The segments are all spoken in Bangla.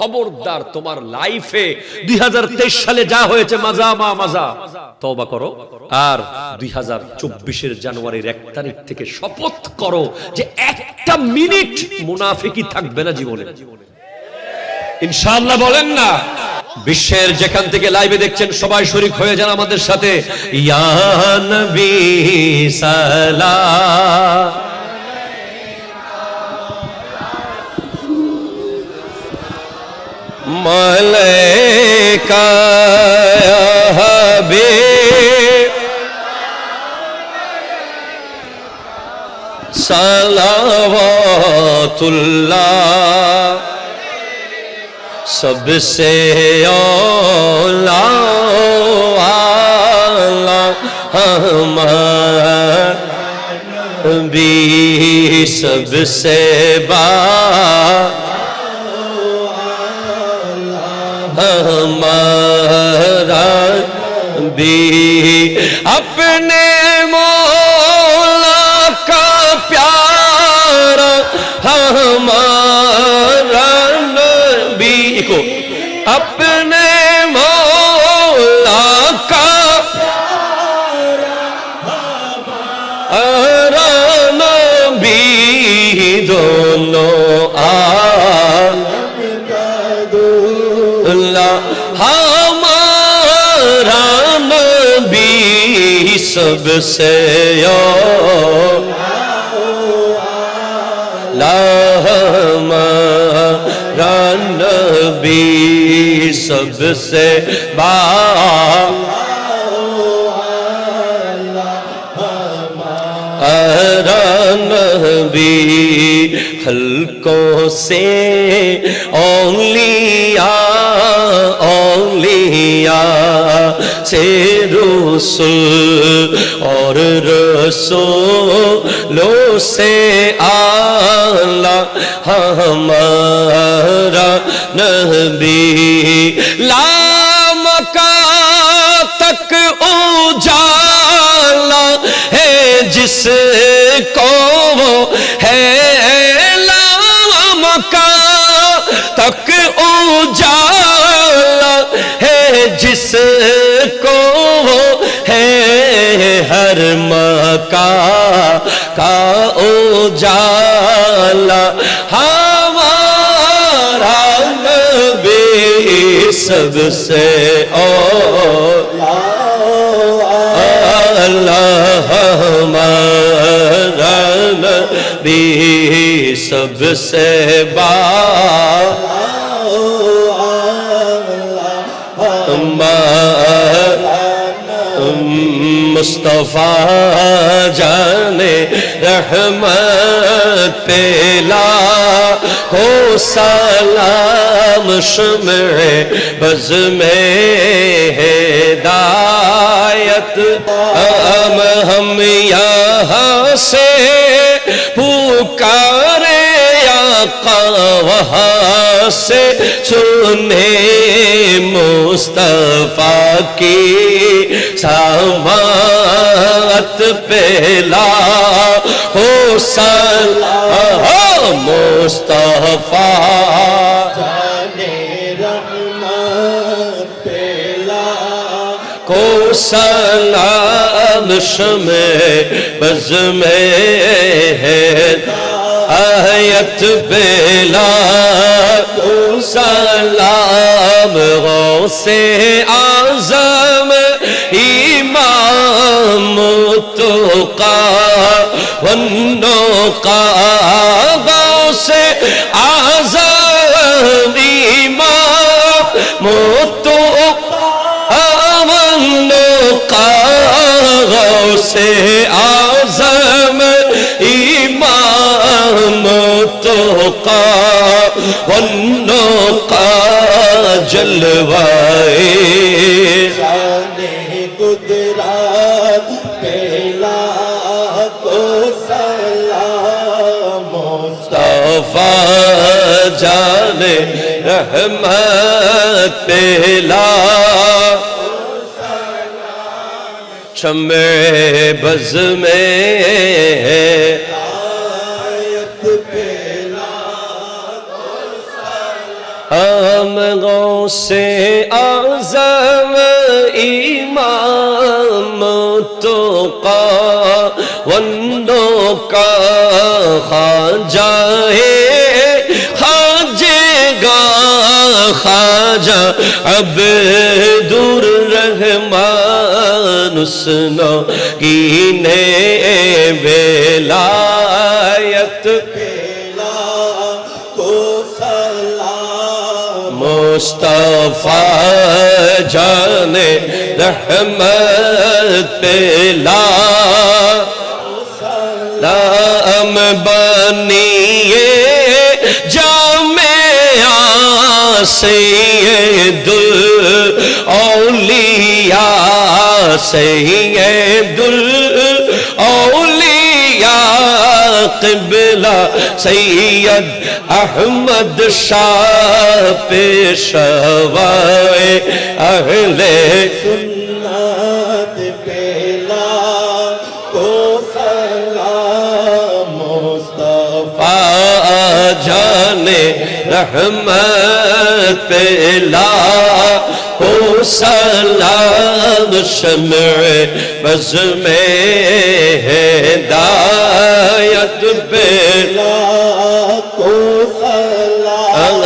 খবরদার, তোমার লাইফে 2023 সালে যা হয়েছে মাজা মা মাজা, তওবা করো। আর 2024 জানুয়ারির 1 তারিখ থেকে শপথ করো যে একটা মিনিট মুনাফিকি থাকবে না জীবনে, ইনশাআল্লাহ। বলেন না? বিশ্বের যেখান থেকে লাইভে দেখছেন সবাই শরীক হয়ে যান আমাদের সাথে। ইয়া নবী সালাম মালাইকা ইয়া হাবিব সালাওয়াতুল্লাহ सबसे औला वाला हमारा भी सबसे हमारा भी अपने मौला का प्यारा हमारा नबी को अपने मौला का प्यारा नबी दोनों हमारा नबी सबसे हमारा नबी सबसे हमारा नबी खल्कों से औलिया औलिया से रसूल और रसूलों से आला हमारा नबी लामका तक उजाला है जिसको है लामका तक उजाला है जिसको है हर मका का उजाला हमारा नबी सबसे अल्लाह हमारा नबी सबसे मुस्तफा जाने रहमत पेला को सलाम शुमे बज़ में हिदायत हम यहाँ से पुकारे आका वहाँ से सुने मुस्तफा की समात पेला हो सलाम मुस्तफा जाने रहमत पेला को सलाम शमे बज़ में है आयत बेला को सलाम गौसे आज़म इमाम तुक़ा वन्नुक़ा गौसे आज़म इमाम तुक़ा वन्नुक़ा गौसे आज़म इमाम तुक़ा वन्नुक़ा जलवाए जाने कुदरत पेला को सलाम मुस्तफा जाने रहमत पेला शमे बज़ में ہم غوث اعظم امام تقی وندوں کا خواجہ خواجہ عبد الرحمن اسنا کی نے ولایت مصطفیٰ جان رحمت پلا لام بنیے جامعہ سید الاولیاء سید الاولیاء قبلہ سید احمد شاہ پیشوائے اہل سنت پہلا کو سلام مصطفیٰ جان رحمت پہلا کو سلام شمع بز میں ہدایت پہلا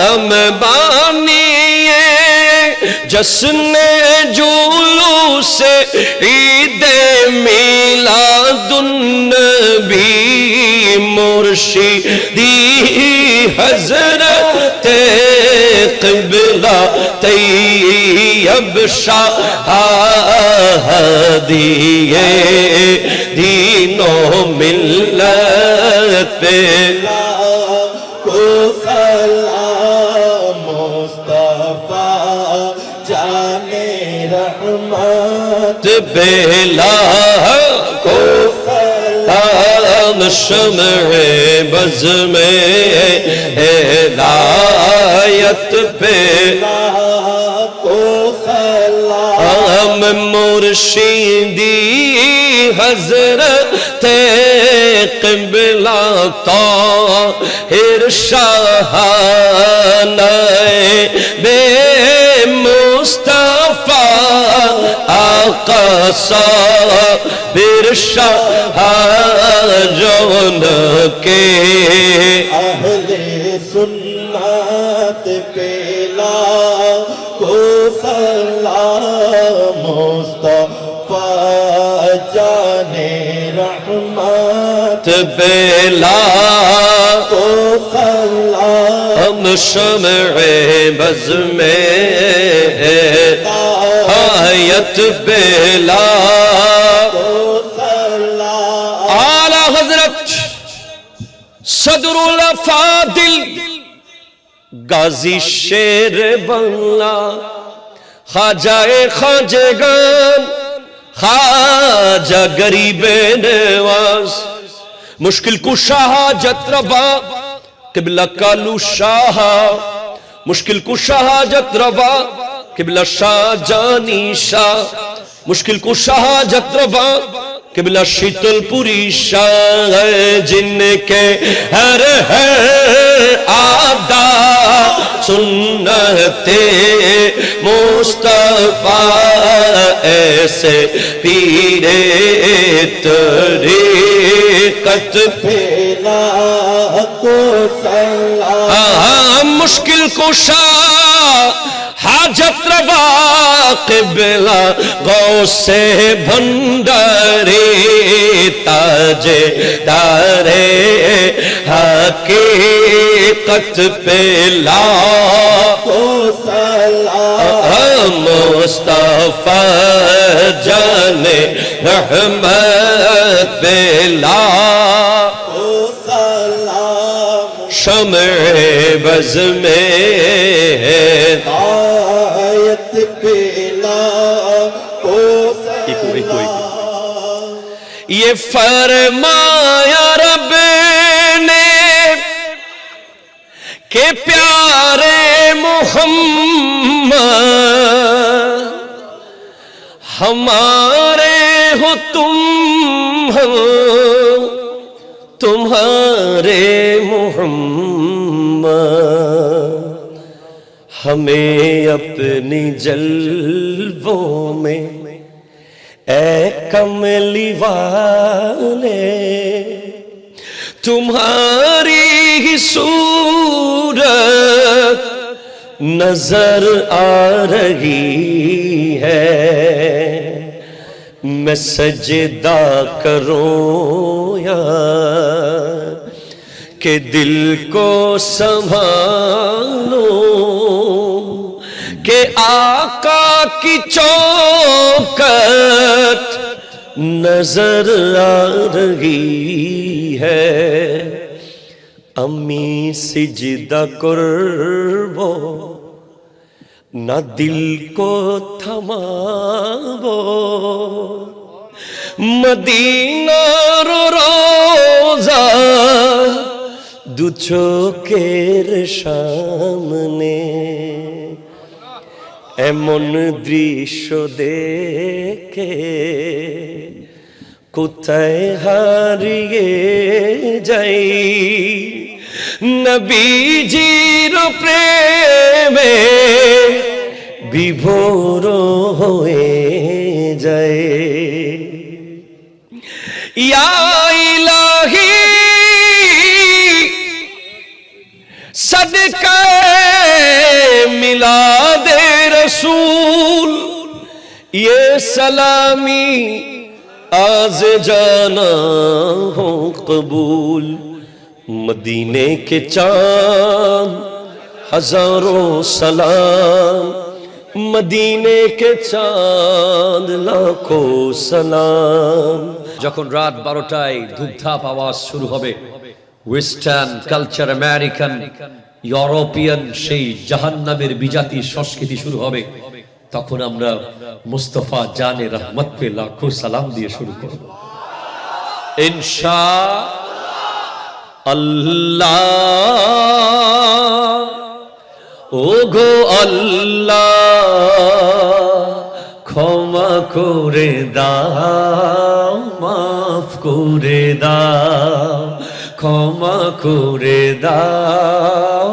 ہم بانیے جشن جلوس عید میلاد النبی مرشدی حضرت قبلہ طیب شاہ ہدیے دین و ملت پہ بیلا کو سلام شمع بز میں ہدایت بیلا کو سلام مرشدی حضرت قبلہ طاہر شاہانہ بے مصطفیٰ آقا صابر شاہ جون کے اہل سنت پہلا کو سلام مصطفیٰ جان رحمت پہلا کو سلام شمع بز میں ہدایت پہلا اعلی حضرت صدر الافاضل غازی شیر بنگلہ خواجہ خواجگان خواجہ غریب نواز مشکل کشا حاجت روا قبلہ کالو شاہ مشکل کشا حاجت روا قبلہ شاہ جانی شاہ مشکل کشا حاجت روا قبلہ شیتل پوری شاہ جن کے ہر آدھا سنت مصطفیٰ ایسے پیرے طریقت پھیلا کو سلام مشکل کشا حاجت روا قبلہ غوث بھنڈاری تاج دارے حقیقت پہلا کو سلام مصطفیٰ جان رحمت پہلا کو سلام شمع بز میں ہدایت پہلا کو سلام یہ فرمایا رب نے کہ پیارے محمد ہمارے ہو تم ہو تمہارے محمد हमें अपनी जल्वों में ऐ कमली वाले तुम्हारी ही सूरत नजर आ रही है, मैं सजदा करूं या कि दिल को संभालूं कि आका की चौखट नजर आ रही है। अम्मी सिजदा करबो ना दिल को थमाबो, मदीना रोजा दु चोखेर सामने एमन दृश्य देखे কোথায় হারিয়ে যাই, নবীজির প্রেমে বিভোর হয়ে যায়। ইয়া ইলাহি सदका मिलादे रसूल ये सलामी आज जाना हो कबूल। मदीने के चांद हजारों सलाम, मदीने के चांद लाखों सलाम। যখন রাত 12টায় ধূপধাপ আওয়াজ শুরু হবে, ওয়েস্টার্ন কালচার, আমেরিকান, ইউরোপিয়ান সেই জাহান্নামের বিজাতি সংস্কৃতি শুরু হবে, তখন আমরা মুস্তাফা জানে রহমত পে লাখো সালাম দিয়ে শুরু করব ইনশাআল্লাহ। ও গো আল্লাহ ক্ষমা করে দাও, মাফ করে দাও, ক্ষমা করে দাও,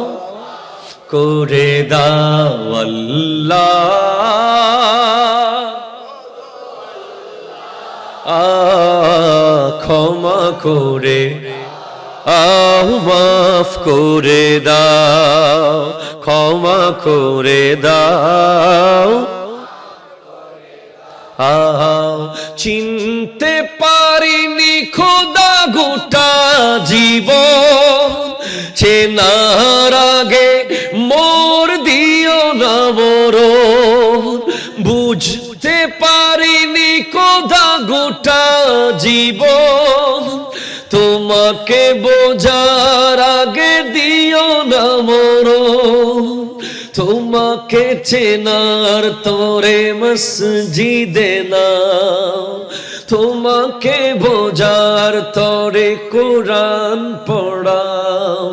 করে দাও আল্লাহ। ক্ষমা করে মাফ করে দাও, ক্ষমা করে দাও। চিনতে পারিনি খোদা গোটা জীবন, চেনার আগে মোর দিও না মরণ। বুঝতে পারিনি খোদা গোটা জীবন, তোমাকে বোঝার আগে দিও না মরণ। তোমাকে চেনার তোরে মসজিদে নাও, তোমাকে বোঝার তোরে কোরআন পড়াও।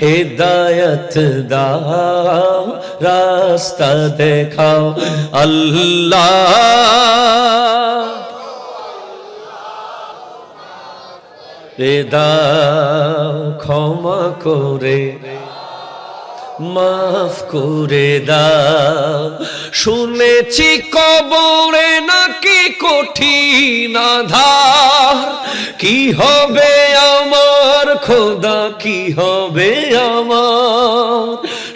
হেদায়েত দাও, রাস্তা দেখাও আল্লাহ। দাও ক্ষমা করে মাফ করে দাও। শুনেছি কবরে নাকি কঠিন আধার, কি হবে আমার খোদা, কি হবে আমার।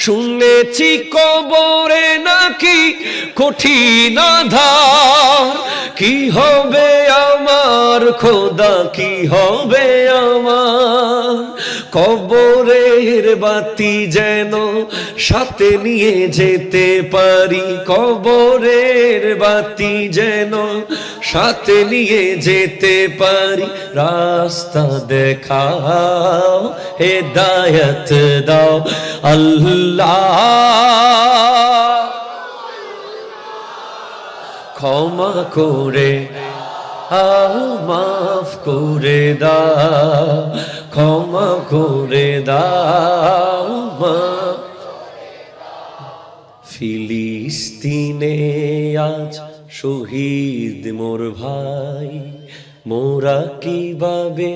শুনেছি কবরে নাকি কঠিন আধার, কি হবে আমার খোদা, কি হবে আমার। কবরের বাতি যেন সাথে নিয়ে যেতে পারি, কবরের বাতি যেন সাথে নিয়ে যেতে পারি। রাস্তা দেখাও, হেদায়েত দাও আল্লাহ। ক্ষমা করে মাফ করে দাও, ক্ষমা করে দাও। ফিলিস্তিনে আজ শহীদ মোর ভাই, মোরা কিভাবে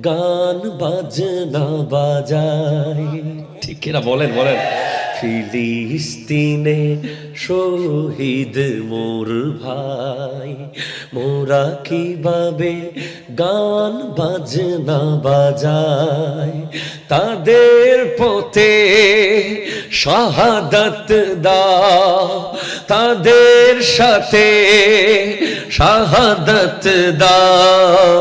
গান বাজনা বাজাই। ঠিক কিনা বলেন বলেন। ফিলিস্তিনে শহীদ মোর ভাই, মোরা কিভাবে গান বাজনা বাজায়, তাদের পথে শাহাদাত দাও, তাদের সাথে শাহাদাত দাও,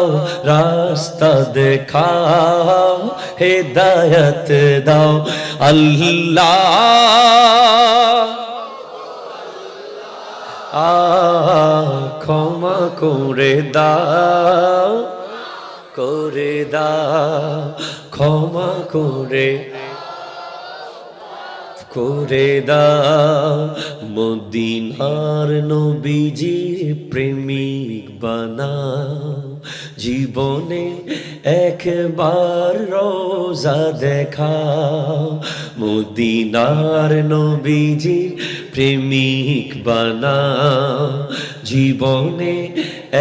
রাস্তা দেখাও, হেদায়েত দাও আল্লাহ, ক্ষমা করে দাও, করে দাও, ক্ষমা করে দাও, মদিনার নবীজি প্রেমিক বানাও, জীবনে একবার রোজা দেখাও, মদিনার নবীজি প্রেমিক বানাও, জীবনে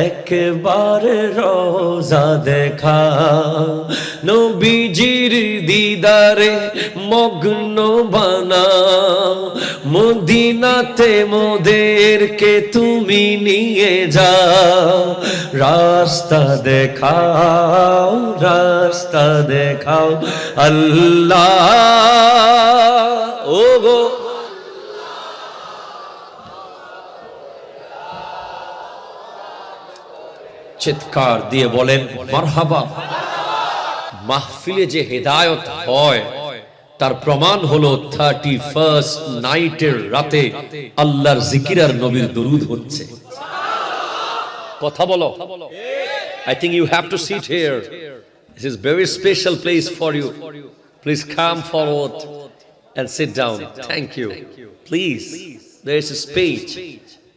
একবার রোজা দেখাও, নবীজির দিদারে মগ্ন বানাও, মদিনাতে মোদেরকে তুমি নিয়ে যাও, রাস্তা দেখাও, রাস্তা দেখাও আল্লাহ। ও গো চিৎকার দিয়ে বলেন মারহাবা। মাহফিলে যে হেদায়েত হয় তার প্রমাণ হলো 31st নাইটের রাতে আল্লাহর জিকির আর নবীর দরুদ হচ্ছে। কথা বলো। I think you have to sit here. This is very special place for you. Please come forward and sit down. Thank you. Please. There is a speech,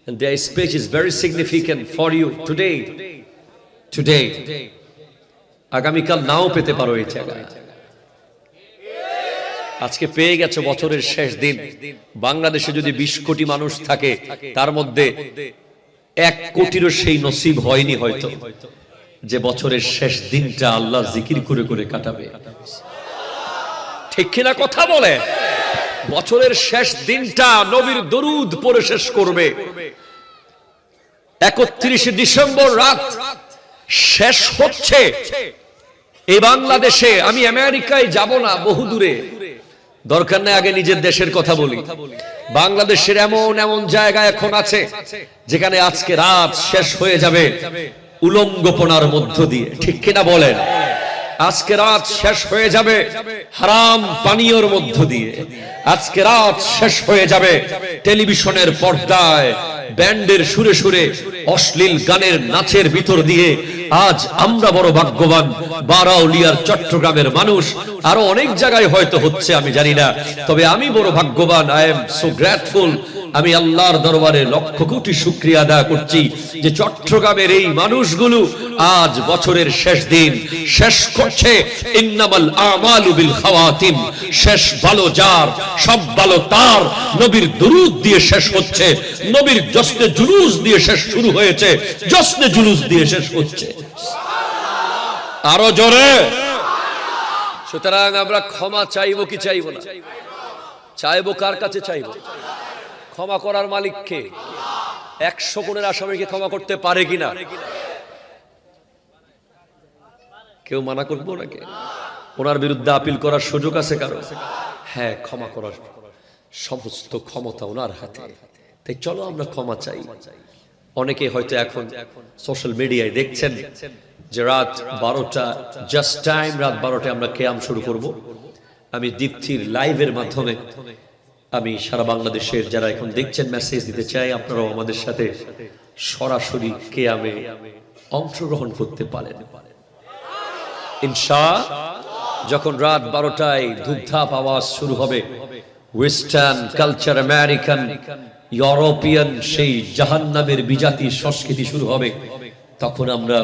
and their speech is very significant for you today. Today. আগামীকাল নাও পেতে পারো এই জায়গায়। আজকে পেয়ে গেছো বছরের শেষ দিন। বাংলাদেশে যদি 20 কোটি মানুষ থাকে তার মধ্যে 1 কোটিরও সেই নসিব হয়নি হয়তো যে বছরের শেষ দিনটা আল্লাহর জিকির করে করে কাটাবে। ঠিক কিনা কথা বলে? বছরের শেষ দিনটা নবীর দরুদ পড়ে শেষ করবে। 31 ডিসেম্বর রাত শেষ হচ্ছে এই বাংলাদেশে। আমি আমেরিকায় যাব না, বহু দূরে, দরকার নেই, আগে নিজের দেশের কথা বলি। বাংলাদেশের এমন এমন জায়গা এখন আছে যেখানে আজকে রাত শেষ হয়ে যাবে উলঙ্গপনার মধ্য দিয়ে। ঠিক কিনা বলেন? আজকে রাত শেষ হয়ে যাবে হারাম পানীয়র মধ্য দিয়ে। আজকে রাত শেষ হয়ে যাবে টেলিভিশনের পর্দায় ব্যান্ডের সুরে সুরে অশ্লীল গানের নাচের ভিতর দিয়ে। আজ আমরা বড় ভাগ্যবান, বারাউলিয়ার চট্টগ্রামের মানুষ, আরো অনেক জায়গায় হয়তো হচ্ছে আমি জানি না, তবে আমি বড় ভাগ্যবান। I am so grateful. আমি আল্লাহর দরবারে লক্ষ কোটি শুকরিয়া আদায় করছি যে চট্টগ্রামের এই মানুষগুলো আজ বছরের শেষ দিন শেষ করছে। ইন্নামাল আমালু বিল খাওয়াতিম, শেষ ভালো যার সব ভালো তার। নবীর দুরূদ দিয়ে শেষ হচ্ছে, নবীর জশ্নে জুলুস দিয়ে শেষ শুরু হয়েছে, জশ্নে জুলুস দিয়ে শেষ হচ্ছে। আরো জোরে। সুতরাং আমরা ক্ষমা চাইবো কি চাইবো না? চাইবো কার কাছে? চাইবো ক্ষমা করার মালিককে। 100 গুণের আসামিকে ক্ষমা করতে পারে কিনা? কেউ মানা করবো নাকি? ওনার বিরুদ্ধে আপিল করার সুযোগ আছে কারো? হ্যাঁ, ক্ষমা করার সমস্ত ক্ষমতা ওনার হাতে। তাই চলো আমরা ক্ষমা চাই। অনেকে হয়তো এখন সোশ্যাল মিডিয়ায় দেখছেন যে রাত 12টা জাস্ট টাইম, রাত 12টায় আমরা কিয়াম শুরু করব। আমি দীপ্তির লাইভের মাধ্যমে আমি সারা বাংলাদেশের যারা এখন দেখছেন মেসেজ দিতে চাই, আপনারাও আমাদের সাথে সরাসরি কিয়ামে অংশগ্রহণ করতে পারেন ইনশাআল্লাহ। যখন রাত 12টায় ধূপধাপ আওয়াজ শুরু হবে, ওয়েস্টার্ন কালচার, আমেরিকান, ইউরোপিয়ান সেই জাহান্নামের বিজাতি সংস্কৃতি শুরু হবে, তখন আমরা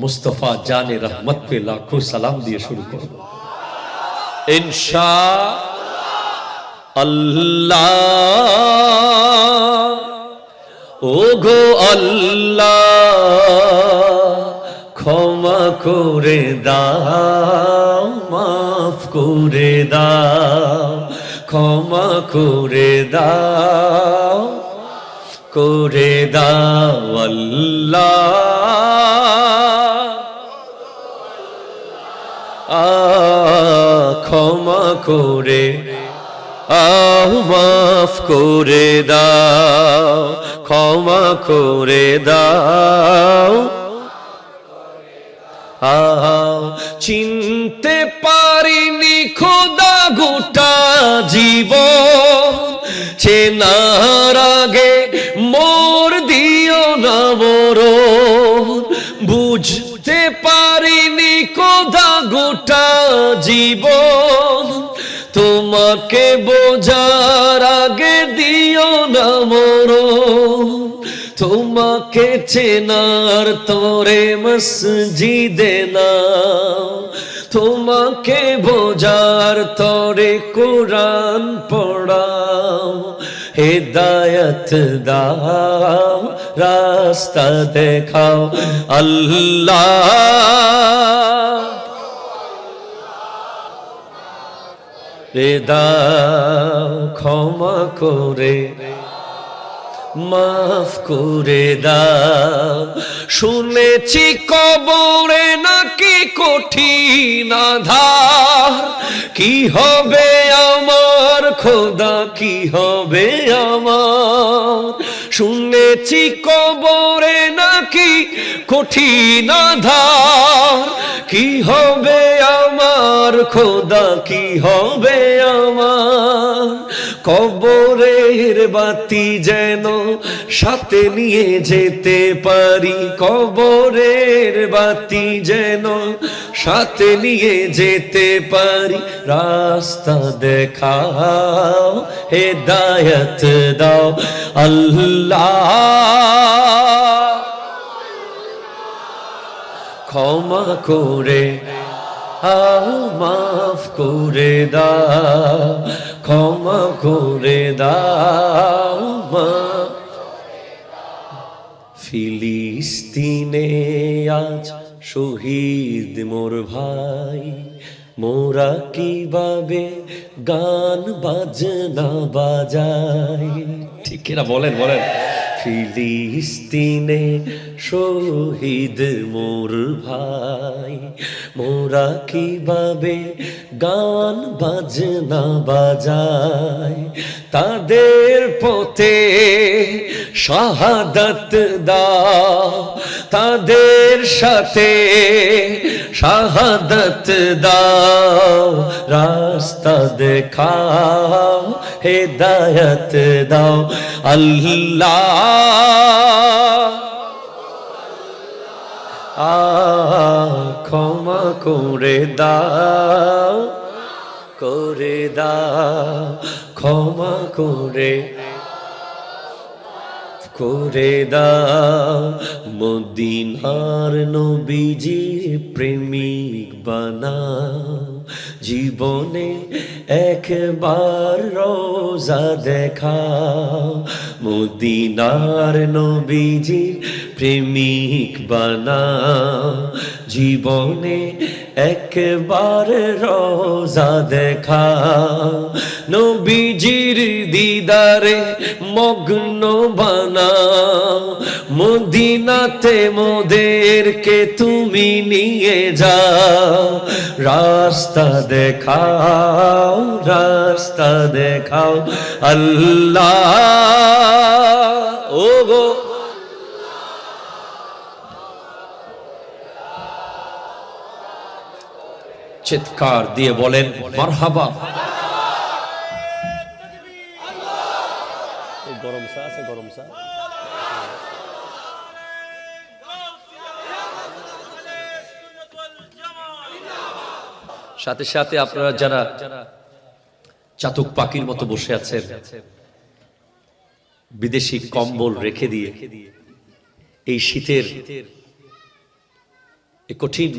মুস্তাফা জানে রহমত পে লাখো সালাম দিয়ে শুরু করব ইনশাআল্লাহ। আল্লাহ ও গো আল্লাহ, ক্ষমা করে দাও, মাফ করে দাও, ক্ষমা করে দাও আল্লাহ, ক্ষমা করে মাফ করে দাও, ক্ষমা করে দাও। চিনতে পারিনি খোদা গোটা জীবন, চেনার আগে মোর দিও না মরণ। বুঝতে পারিনি খোদা গোটা জীবন, তোমাকে বোঝার আগে দিও না মরণ। তোমাকে চেনার তরে মসজিদে নাও, তোমাকে বোঝার তরে কোরআন পড়াও। হেদায়েত দাও, রাস্তা দেখাও আল্লাহ। দাও ক্ষমা করে মাফ করে দাও। শুনেছি কবরে নাকি কঠিন আধার, কি হবে আমার খোদা, কি হবে আমার। শুনেছি কবরে নাকি কঠিন আধার, কি হবে আমার খোদা, কি হবে আমার। কবরের বাতি যেন সাথে নিয়ে যেতে পারি, কবরের বাতি যেন সাথে নিয়ে যেতে পারি। রাস্তা দেখাও, হেদায়েত দাও আল্লাহ। ক্ষমা করে মাফ করে দাও, ক্ষমা করে দাও। ফিলিস্তিনে আজ শহীদ মোর ভাই, মোরা কিভাবে গান বাজনা বাজাই। ঠিক কিনা বলেন বলেন। ফিলিস্তিনে শহীদ মোর ভাই, মোরা কিভাবে গান বাজনা বাজাই। তাদের পথে শাহাদাত দাও, তাদের সাথে শাহাদাত দাও। রাস্তা দেখাও, হেদায়েত দাও আল্লাহ। ক্ষমা করে দাও, করে দাও, ক্ষমা করে করে দাও। মদিনার নবীজি প্রেমিক বানাও, জীবনে একবার রোজা দেখাও। মদিনার নবীজি প্রেমিক বানাও, জীবনে একবার রোজা দেখাও। নবীজির দিদারে মগ্ন বানাও, মদিনাতে মোদেরকে তুমি নিয়ে যাও। রাস্তা দেখাও, রাস্তা দেখাও আল্লাহ। ও গো চিৎকার দিয়ে বলেন মারহাবা। গরম চা আছে, গরম চা। সাথে সাথে আপনারা যারা চাতক পাখির মতো বসে আছেন, বিদেশি কম্বল রেখে দিয়ে এই শীতের এই কঠিন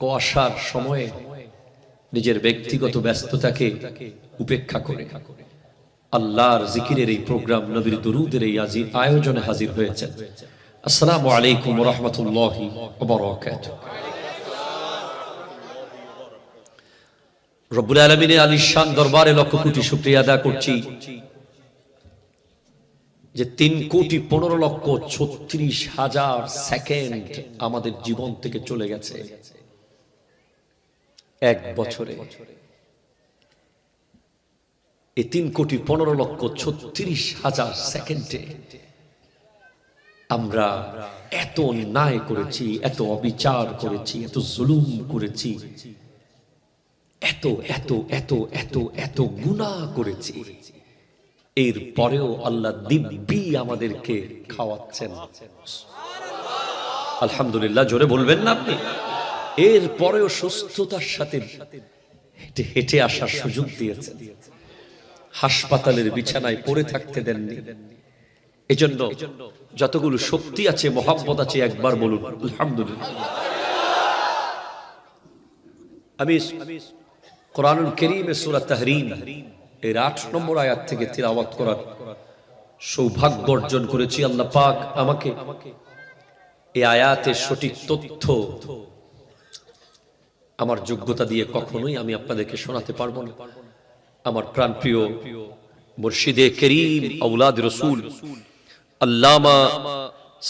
কুয়াশার সময়ে নিজের ব্যক্তিগত ব্যস্ততাকে উপেক্ষা করে আল্লাহর জিকিরের এই প্রোগ্রাম, নবীর দুরূদের এই আয়োজনে হাজির হয়েছেন। আসসালামু আলাইকুম ওয়া রাহমাতুল্লাহি ওয়া বারাকাতুহু। রব্বুল আলামিনের আলিশান দরবারে লক্ষ কোটি শুকরিয়া আদা করছি যে 3,15,36,000 সেকেন্ড আমাদের জীবন থেকে চলে গেছে এক বছরে। এই 3,15,36,000 সেকেন্ডে আমরা এত অন্যায় করেছি, এত অবিচার করেছি, এত জুলুম করেছি, এত এত এত এত এত গুনাহ করেছি। এর পরেও আল্লাহ দিব্যি আমাদেরকে খাওয়াচ্ছেন। আলহামদুলিল্লাহ, জোরে বলবেন না আপনি? এর পরেও সুস্থতার সাথে হেঁটে হেঁটে আসার সুযোগ দিয়েছেন, হাসপাতালের বিছানায় পড়ে থাকতে দেননি। এজন্য যতগুলো শক্তি আছে, মোহাম্মত আছে, একবার বলুন আলহামদুলিল্লাহ। আমি কোরআনুল কারীমে সূরা তাহরীম এর 8 নম্বর আয়াত থেকে তিলাওয়াত করার সৌভাগ্য অর্জন করেছি। আল্লাহ পাক আমাকে এই আয়াতের সঠিক তথ্য আমার যোগ্যতা দিয়ে কখনোই আমি আপনাদেরকে শোনাতে পারবো না। আমার প্রাণপ্রিয় মুর্শিদে করিম আওলাদ রাসূল আল্লামা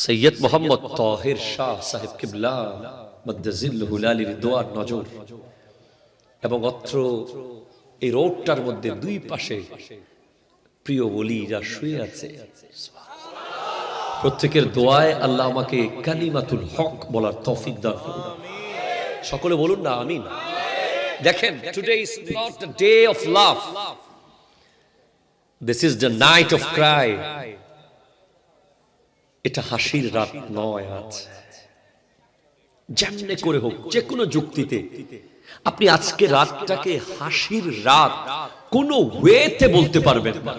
সৈয়দ মোহাম্মদ তাহের শাহ সাহেব কিবলা মাদ্দাজিল্লাহুল আলীর দোয়ার নজর এবং অত্র এই রোডটার মধ্যে দুই পাশে প্রিয় ওলিরা শুয়ে আছে। প্রত্যেকের দোয়ায় আল্লাহ আমাকে কালিমাতুল হক বলার তৌফিক দান করুন। সকলে বলুন না আমিন। দেখেন, today is not the day of love, this is the night of Cry. এটা হাসির রাত নয়। আজ যেমনে করে হোক, যে কোনো যুক্তিতে আপনি আজকে রাতটাকে হাসির রাত কোন ওয়েতে বলতে পারবেন না।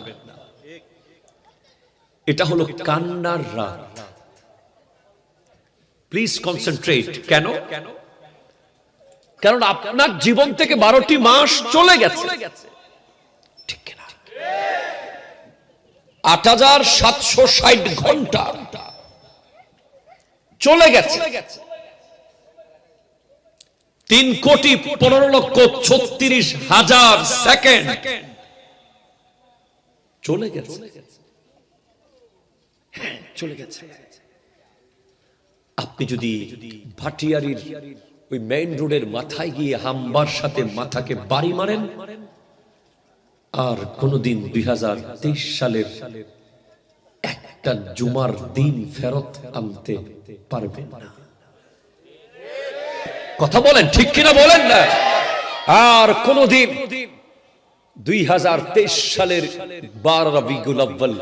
এটা হলো কান্নার রাত। Please concentrate. কেন? কারণ আপনার জীবন থেকে 12টি মাস চলে গেছে, ঠিক না? 8,760 ঘন্টা চলে গেছে। 3,15,36,000 সেকেন্ড চলে গেছে। হ্যাঁ, চলে গেছে। আপনি যদি ভাটিয়ারির ওই মেইন রোডের মাথায় গিয়ে হাম্বার সাথে মাথাকে বাড়ি মারেন, আর কোনদিন 2023 সালের একটা জুমার দিন ফেরত আনতে পারবেন না। কথা বলেন ঠিক কিনা বলেন না? আর কোনদিন 2023 সালের 12 রবিউল আউয়াল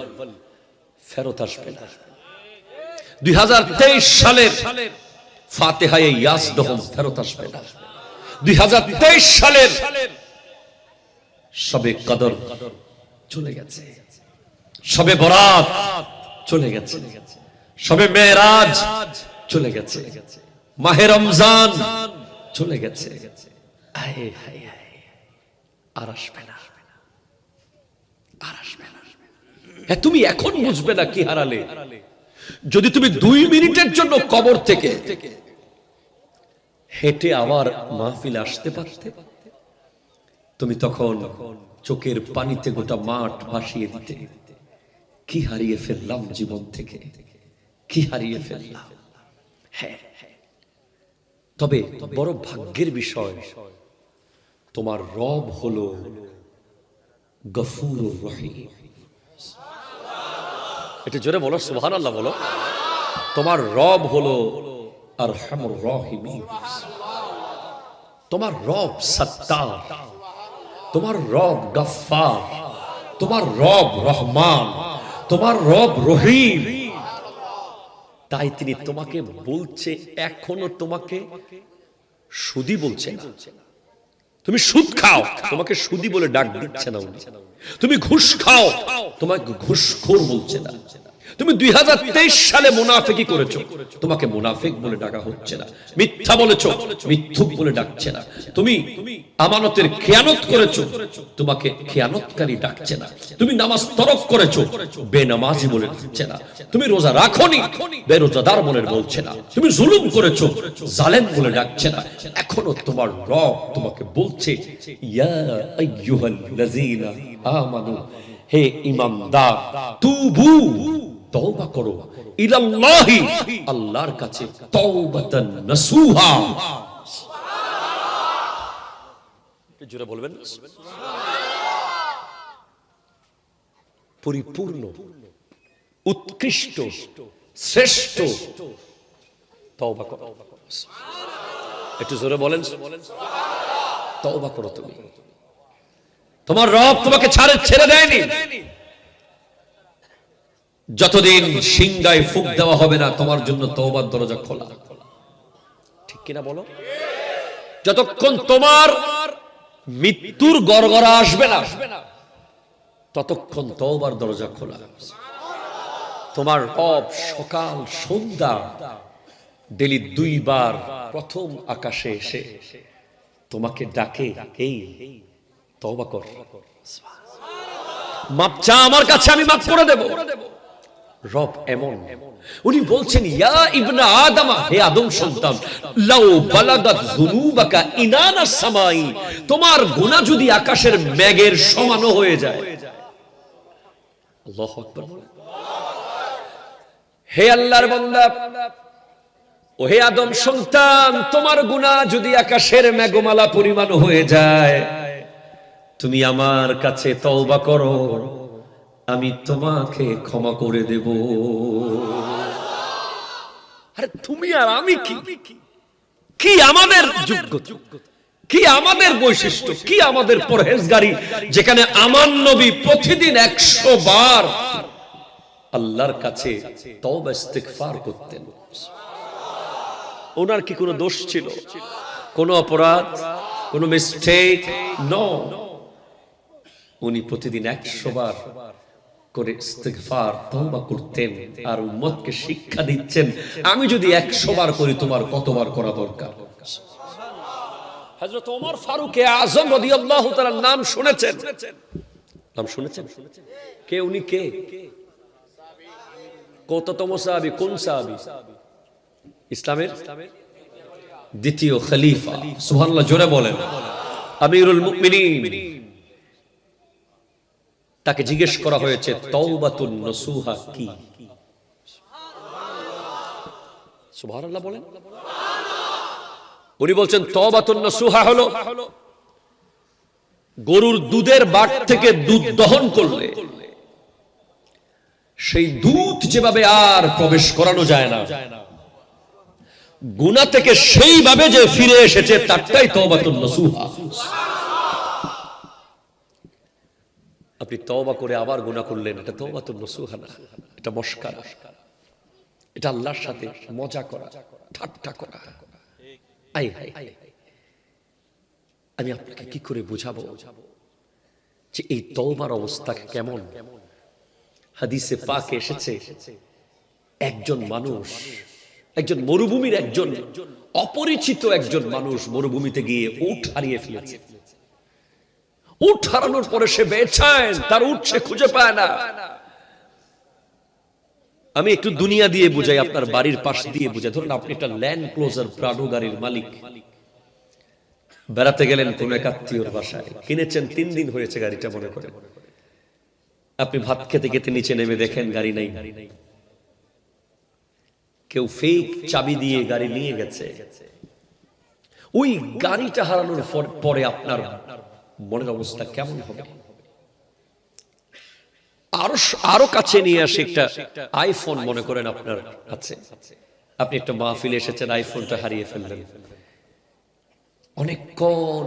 ফেরত আসবে না। 2023 সালের ফাতিহায়ে ইয়াসদহম ফেরত আসবে না। 2023 সালের শবে কদর চলে গেছে, শবে বরাত চলে গেছে, শবে মেরাজ চলে গেছে, মাহে রমজান চলে গেছে। আর আসবে না, আর আসবে না। হ্যাঁ, তুমি এখন বুঝবে না কি হারালে। যদি তুমি 2 মিনিটের জন্য কবর থেকে হেঁটে আবার মাহফিল আসতে পারতে, তুমি তখন চোখের পানিতে গোটা মাঠ ভাসিয়ে দিতে। কি হারিয়ে ফেললাম জীবন থেকে, কি হারিয়ে ফেললাম। হ্যাঁ, তবে বড় ভাগ্যের বিষয়, তোমার রব হলো গফুরুর রহিম। এটা জোরে বলো, সুবহানাল্লাহ বলো। তোমার রব হলো আরহামুর রাহিমিন। তোমার রব সত্তার, তোমার রব গফফার, তোমার রব রহমান, তোমার রব রহিম। তাই তিনি তোমাকে বলছে, এখনো তোমাকে সুদী বলছে না। তুমি সুদ খাও, তোমাকে সুদী বলে ডাক দিচ্ছে না উনি। তুমি ঘুষ খাও, তোমাকে ঘুষখোর বলছে না। তুমি 2023 সালে মুনাফিকি করেছো, তোমাকে মুনাফিক বলে ডাকা হচ্ছে না। মিথ্যা বলেছো, মিথ্যুক বলে ডাকছে না। তুমি আমানতের খেয়ানত করেছো, তোমাকে খেয়ানতকারী ডাকছে না। তুমি নামাজ তরক করেছো, বেনামাজি বলে ডাকছে না। তুমি রোজা রাখোনি, বেরোজাদার বলে বলছে না। তুমি জুলুম করেছো, জালেম বলে ডাকছে না। এখনো তোমার রব তোমাকে বলছে, ইয়া আইয়ুহাল্লাযীনা আমানু, হে ঈমানদার, তুবু, তওবা করো, ইলাল্লাহি, আল্লাহর কাছে, তাওবাতান নাসুহা। জোরে বলবেন, পরিপূর্ণ, উৎকৃষ্ট, শ্রেষ্ঠ তওবা করো। একটু জোরে বলেন, তওবা করো। তুমি, তোমার রব তোমাকে ছেড়ে দেয়নি। যতদিন সিংহায় ফুঁক দেওয়া হবে না, তোমার জন্য তওবার দরজা খোলা। ঠিক কিনা বলো? যতক্ষণ তোমার মৃত্যুর গড়গড়া আসবে না, ততক্ষণ তওবার দরজা খোলা। তোমার রব সকাল সন্ধ্যা ডেলি 2 বার প্রথম আকাশে এসে তোমাকে ডাকে, এই তওবা কর, মাপ চা আমার কাছে, আমি মাফ করে দেব। রব এমন, উনি বলছেন, ইয়া ইবনা আদম, হে আদম সন্তান, লাউ বালাগাত যুনুবাকা ইনানাস সামাই, তোমার গুনাহ যদি আকাশের মেঘের সমান হয়ে যায়। আল্লাহু আকবার। হে আল্লাহর বান্দা, ও হে আদম সন্তান, তোমার গুনাহ যদি আকাশের মেঘমালা পরিমাণ হয়ে যায়, তুমি আমার কাছে তওবা করো, আমি তোমাকে ক্ষমা করে দেব। আরে তুমি আর আমি কি আমাদের যোগ্যতা, কি আমাদের বৈশিষ্ট্য, কি আমাদের পরহেজগারি, যেখানে আমার নবী প্রতিদিন 100 বার আল্লাহর কাছে তওবা ইস্তিগফার করতেন। ওনার কি কোনো দোষ ছিল, কোনো অপরাধ, কোনো মিস্টেক? নো। উনি প্রতিদিন 100 বার করে ইস্তিগফার, তওবা করতেন, আর উম্মতকে শিক্ষা দিচ্ছেন, আমি যদি 100 বার করি, তোমার কতবার করা দরকার। হযরত ওমর ফারুক আযম রাদিয়াল্লাহু তাআলার নাম শুনেছেন? নাম শুনেছেন? কে উনি? কে কততম সাহাবী? কোন সাহাবী? ইসলামের দ্বিতীয় খলিফা। সুবহানাল্লাহ, জোরে বলেন। আমিরুল মুমিনিন। তাকে জিজ্ঞেস করা হয়েছে, তাওবাতুন নাসুহা কি? সুবহানাল্লাহ বলেন। উনি বলছেন, তাওবাতুন নাসুহা হলো গরুর দুধের বাট থেকে দুধ দহন করলে সেই দুধ যেভাবে আর প্রবেশ করানো যায় না, গুনাহ থেকে সেইভাবে যে ফিরে এসেছে, তারটাই তাওবাতুন নাসুহা। আপনি তওবা করে আবার গুনাহ করলেন, এটা তাওবাতুন নাসুহা না, এটা মশকারা, এটা আল্লাহর সাথে মজা করা, ঠাট্টা করা। আমি আপনাকে কি করে বুঝাবো যে এই তওবার অবস্থা কেমন? হাদিসে পাকে এসেছে, একজন মানুষ, একজন মরুভূমির একজন অপরিচিত একজন মানুষ মরুভূমিতে গিয়ে উট হারিয়ে ফেলেছে। উট হারানোর পরে সে বেচাইন, তার উট সে খুঁজে পায় না। আমি একটু দুনিয়া দিয়ে বুঝাই, আপনার বাড়ির পাশ দিয়ে বুঝাই। ধরুন আপনি একটা ল্যান্ড ক্লোজার প্রাডো গাড়ির মালিক, বেড়াতে গেলেন কোন এক আত্মীয়র বাসায়, কিনেছেন 3 দিন হয়েছে গাড়িটা, মনে করেন। আপনি ভাত খেতে খেতে নিচে নেমে দেখেন গাড়ি নাই। কেউ ফেক চাবি দিয়ে গাড়ি নিয়ে গেছে। ওই গাড়িটা হারানোর পরে আপনার মনের অবস্থা কেমন হবে? আরো কাছে নিয়ে আসে একটা আইফোন, মনে করেন আপনার কাছে, আপনি একটা মাহফিলে এসেছেন, আইফোনটা হারিয়ে ফেললেন। অনেকক্ষণ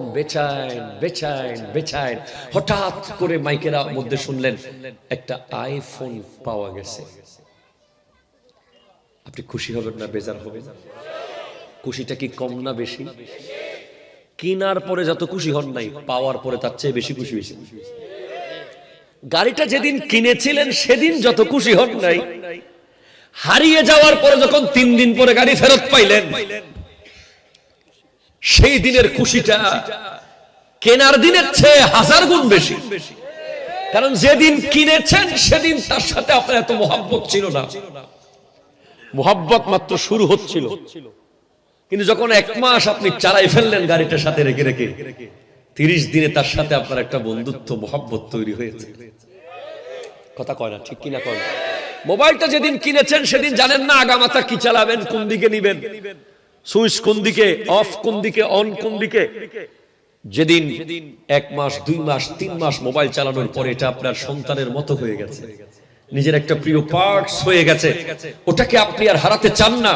বেচাইন, হঠাৎ করে মাইকের মধ্যে শুনলেন একটা আইফোন পাওয়া গেছে। আপনি খুশি হবেন না বেজার হবেন? খুশিটা কি কম না বেশি? কেনার পরে যত খুশি হন নাই, পাওয়ার পরে তার চেয়ে বেশি খুশি হয়েছে। গাড়িটা যেদিন কিনেছিলেন সেদিন যত খুশি হন নাই, হারিয়ে যাওয়ার পরে যখন 3 দিন পরে গাড়ি ফেরত পাইলেন, সেই দিনের খুশিটা কেনার দিনের চেয়ে 1000 গুণ বেশি। কারণ যেদিন কিনেছেন সেদিন তার সাথে আপনার এত মোহাব্বত ছিল না, মোহাব্বত মাত্র শুরু হচ্ছিল। কিন্তু যখন 1 মাস আপনি চালাই ফেললেন গাড়িটার সাথে রেখে রেখে, 30 দিনে তার সাথে আপনার একটা বন্ধুত্ব মোহাব্বত তৈরি হয়েছে। কথা কয় না, ঠিক কিনা কয়? মোবাইলটা যেদিন কিনেছেন সেদিন জানেন না আগামাতা কি চালাবেন, কোন দিকে নিবেন, সুইচ কোন দিকে অফ, কোন দিকে অন, কোন দিকে। যেদিন 1 মাস 2 মাস 3 মাস মোবাইল চালানোর পরে এটা আপনার সন্তানের মতো হয়ে গেছে, নিজের একটা প্রিয় পার্টস হয়ে গেছে, ওটাকে আপনি আর হারাতে চান না,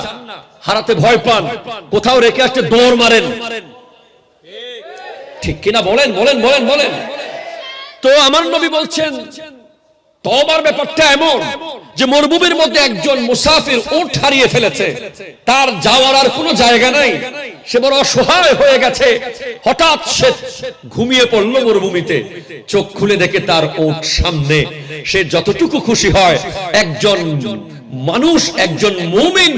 হারাতে ভয় পান, কোথাও রেখে আসতে দৌড় মারেন। ঠিক কিনা বলেন বলেন বলেন বলেন। তো আমার নবী বলছেন তওবার ব্যাপারটা এমন যে মরুভূমির মধ্যে একজন মুসাফির উট হারিয়ে ফেলেছে, তার যাওয়ার আর কোনো জায়গা নাই, সে বড় অসহায় হয়ে গেছে। হঠাৎ সে ঘুমিয়ে পড়লো মরুভূমিতে, চোখ খুলে দেখে তার উট সামনে। সে যতটুকু খুশি হয়, একজন মানুষ, একজন মুমিন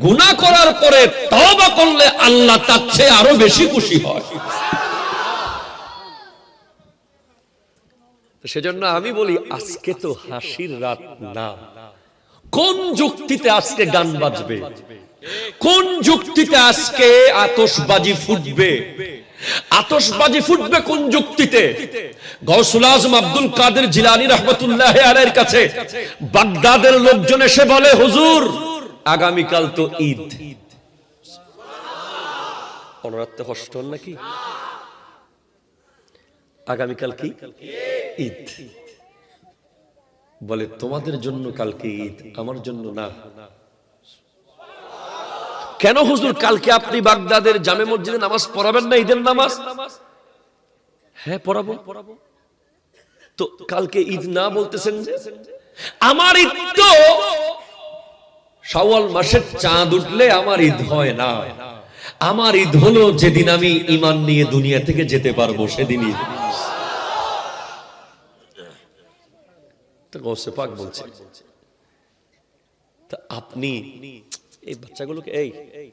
গুনাহ করার পরে তওবা করলে আল্লাহ তার চেয়ে আরো বেশি খুশি হয়। সেজন্য আমি বলি আজকে তো হাসির রাত না। কোন যুক্তিতে আজকে গান বাজবে, কোন যুক্তিতে আজকে আতশবাজি ফুটবে, আতশবাজি ফুটবে কোন যুক্তিতে? গৌসুল আজম আব্দুল কাদের জিলানী রাহমাতুল্লাহি আলাইহির কাছে বাগদাদের লোকজন এসে বলে, হুজুর আগামীকাল তো ঈদ। অনুরাত্তে কষ্ট হল নাকি? আগামীকাল কি ঈদ? বলে তোমাদের জন্য কালকে ঈদ, আমার জন্য না। কেন হুজুর? কালকে আপনি বাগদাদের জামে মসজিদে নামাজ পড়াবেন না, ঈদের নামাজ? হ্যাঁ পড়াবো। তো কালকে ঈদ না বলতেছেন যে? আমার ঈদ তো শাওয়াল মাসের চাঁদ উঠলে আমার ঈদ হয় না। আমার ঈদ হলো যেদিন আমি ঈমান নিয়ে দুনিয়া থেকে যেতে পারবো, সেদিন ঈদ। তো গৌসে পাক বলছে, তা আপনি এই বাচ্চাগুলোকে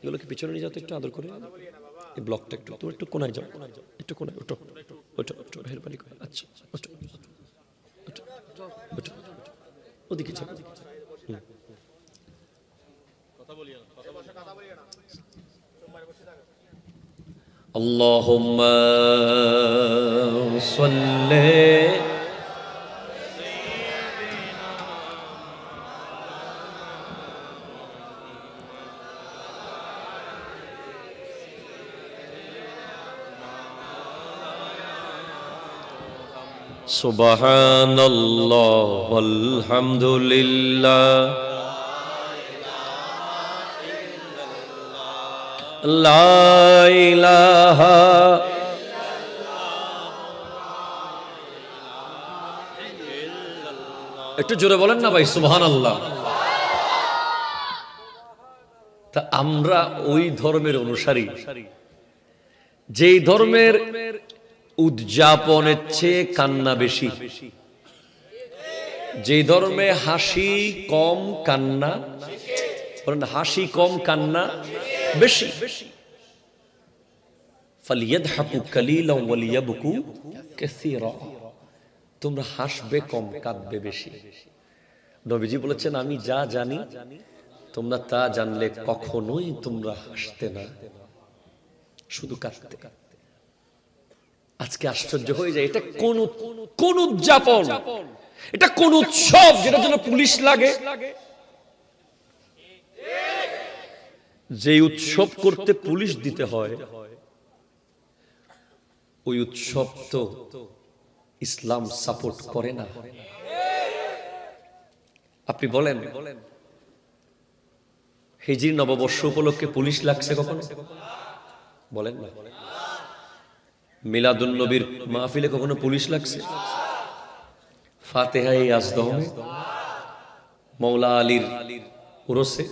এগুলোকে পিছনে নিয়ে যাও তো, একটু আদর করে। এই ব্লকটা একটু, তুমি একটু কোনায় যাও, একটু কোনায় ওঠো, ওঠো ওঠো, মেহেরবানি করে। আচ্ছা ওঠো ওঠো ওঠো, ওদিকে যাও। আল্লাহুম্মা সাল্লি সুবহানাল্লাহ আলহামদুলিল্লাহ লা ইলাহা একটু জোরে বলেন না ভাই, সুবহানাল্লাহ। তা আমরা ওই ধর্মের অনুসারী যেই ধর্মের উদযাপনের চেয়ে কান্না বেশি, যেই ধর্মে হাসি কম কান্না, হাসি কম কান্না বেশি। ফালিয়াদহাকু কালিলান ওয়ালিয়াবকু কাসীরা, তোমরা হাসবে কম, কাঁদবে বেশি। নবীজি বলেছেন, আমি যা জানি তোমরা তা জানলে কখনোই তোমরা হাসতে না, শুধু কাঁদতে। আজকে আশ্চর্য হয়ে যায়, এটা কোন উদযাপন, এটা কোন উৎসব যেটার জন্য পুলিশ লাগে? যে উৎসব করতে পুলিশ দিতে হয়, ওই উৎসব তো ইসলাম সাপোর্ট করে না। আপনি বলেন, হিজরি নববর্ষ উপলক্ষে পুলিশ লাগছে কখনো? বলেন না। মিলাদুন নবীর মাহফিলে কখনো পুলিশ লাগছে? ফাতেহায়ে আজদমে, মৌলা আলীর উরসে,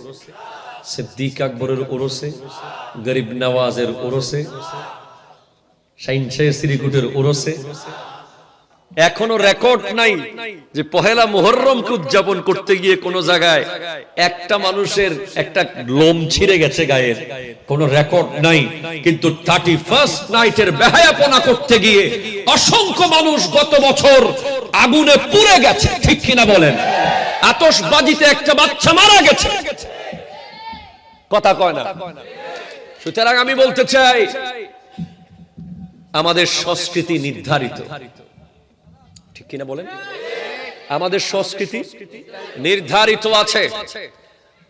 সিদ্দিক আকবরের উরসে, গরিব নওয়াজের উরসে, শাহিন শাহ শ্রীকুটের উরসে এখনো রেকর্ড নাই যে পহেলা মুহররমকে উদযাপন করতে গিয়ে কোন জায়গায় একটা মানুষের একটা লোম ছিঁড়ে গেছে গায়ের, কোন রেকর্ড নাই। কিন্তু 31st নাইটের বেহায়াপনা করতে গিয়ে অসংখ্য মানুষ গত বছর আগুনে পুড়ে গেছে, ঠিক কিনা বলেন? আতশবাজিতে একটা বাচ্চা মারা গেছে, কথা কয় না। সুতরাং আমি বলতে চাই, আমাদের সংস্কৃতি নির্ধারিত, ঠিক কিনা বলেন? আমাদের সংস্কৃতি নির্ধারিত আছে,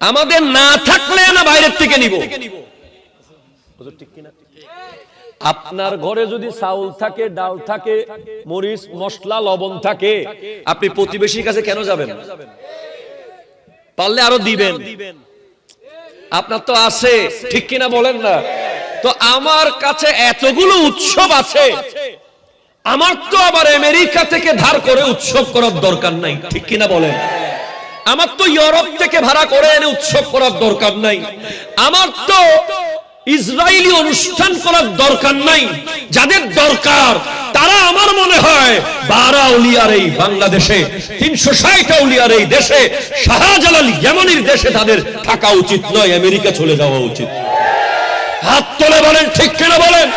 আমাদের না থাকলে না বাইরের থেকে নিব। আপনার ঘরে যদি চাউল থাকে, ডাল থাকে, মরিচ মশলা লবণ থাকে, আপনি প্রতিবেশীর কাছে কেন যাবেন? পারলে আরো দিবেন, আপনার তো আছে, ঠিক কিনা বলেন না? তো আমার কাছে এতগুলো উৎসব আছে, আমার তো আবার আমেরিকা থেকে ধার করে উৎসব করার দরকার নাই, ঠিক কিনা বলেন? আমার তো ইউরোপ থেকে ভাড়া করে এনে উৎসব করার দরকার নাই, আমার তো ইসরায়েলি অনুষ্ঠান করার দরকার নাই। যাদের দরকার তারা আমার মনে হয় 12 আউলিয়ার এই বাংলাদেশে, 360 আউলিয়ার এই দেশে, শাহজালাল ইয়ামানির দেশে তাদের থাকা উচিত নয়, আমেরিকা চলে যাওয়া উচিত। হাত তুলে বলেন, ঠিক কিনা বলেন?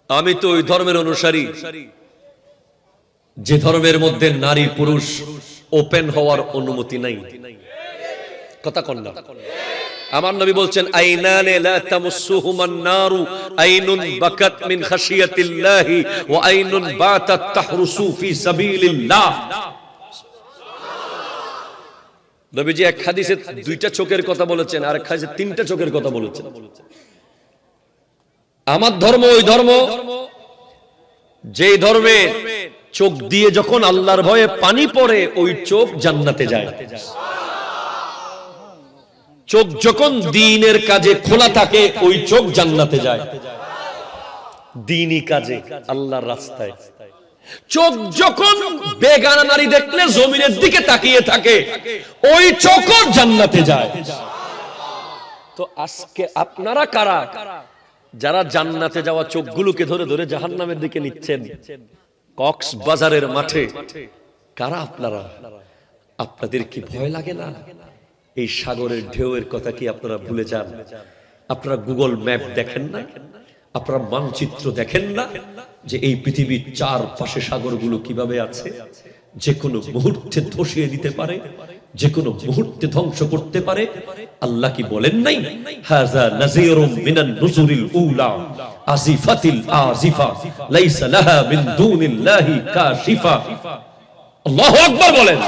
আমি তো ওই ধর্মের অনুসারী যে ধর্মের মধ্যে নারী পুরুষ ওপেন হওয়ার অনুমতি নাই, কথা কন না। আমার নবী বলছেন, আইনানে লা তামুসুহুমান নারু, আইনুন বাকাত মিন খাশিয়াতিল্লাহি ওয়া আইনুন বাতাত তাহরুসু ফি সাবিলিল্লাহ। নবীজি এক হাদিসে 2টা চোখের কথা বলেছেন, আর এক হাদিসে 3টা চোখের কথা বলেছেন। আমার ধর্ম ওই ধর্ম যেই ধর্মে চোখ দিয়ে যখন আল্লাহর ভয়ে পানি পড়ে, ওই চোখ জান্নাতে যায়। চোখ যখন দ্বীনের কাজে খোলা থাকে, ওই চোখ জান্নাতে যায়, দ্বীনি কাজে, আল্লাহর রাস্তায়। চোখ যখন বেগানা নারী দেখলে জমিনের দিকে তাকিয়ে থাকে, ওই চোখও জান্নাতে যায়। তো আজকে আপনারা কারা যারা জান্নাতে যাওয়া চোখগুলোকে ধরে ধরে জাহান্নামের দিকে নিচ্ছেন? কক্সবাজারের মাঠে কারা আপনারা? আপনাদের কি ভয় লাগে না? এই সাগরের ঢেউয়ের কথা কি আপনারা ভুলে যান? আপনারা গুগল ম্যাপ দেখেন না? আপনারা মানচিত্র দেখেন না যে এই পৃথিবীর চারপাশে সাগরগুলো কিভাবে আছে? যে কোনো মুহূর্তে ধসিয়ে দিতে পারে, যে কোনো মুহূর্তে ধ্বংস করতে পারে। আল্লাহ কি বলেন নাই, হাযা নাযীরুম মিনান নুজুরিল উলা আজিফাতিল আজিফা লাইসা লাহা মিন দুনিল্লাহি কাশিফা। আল্লাহু আকবার বলেন।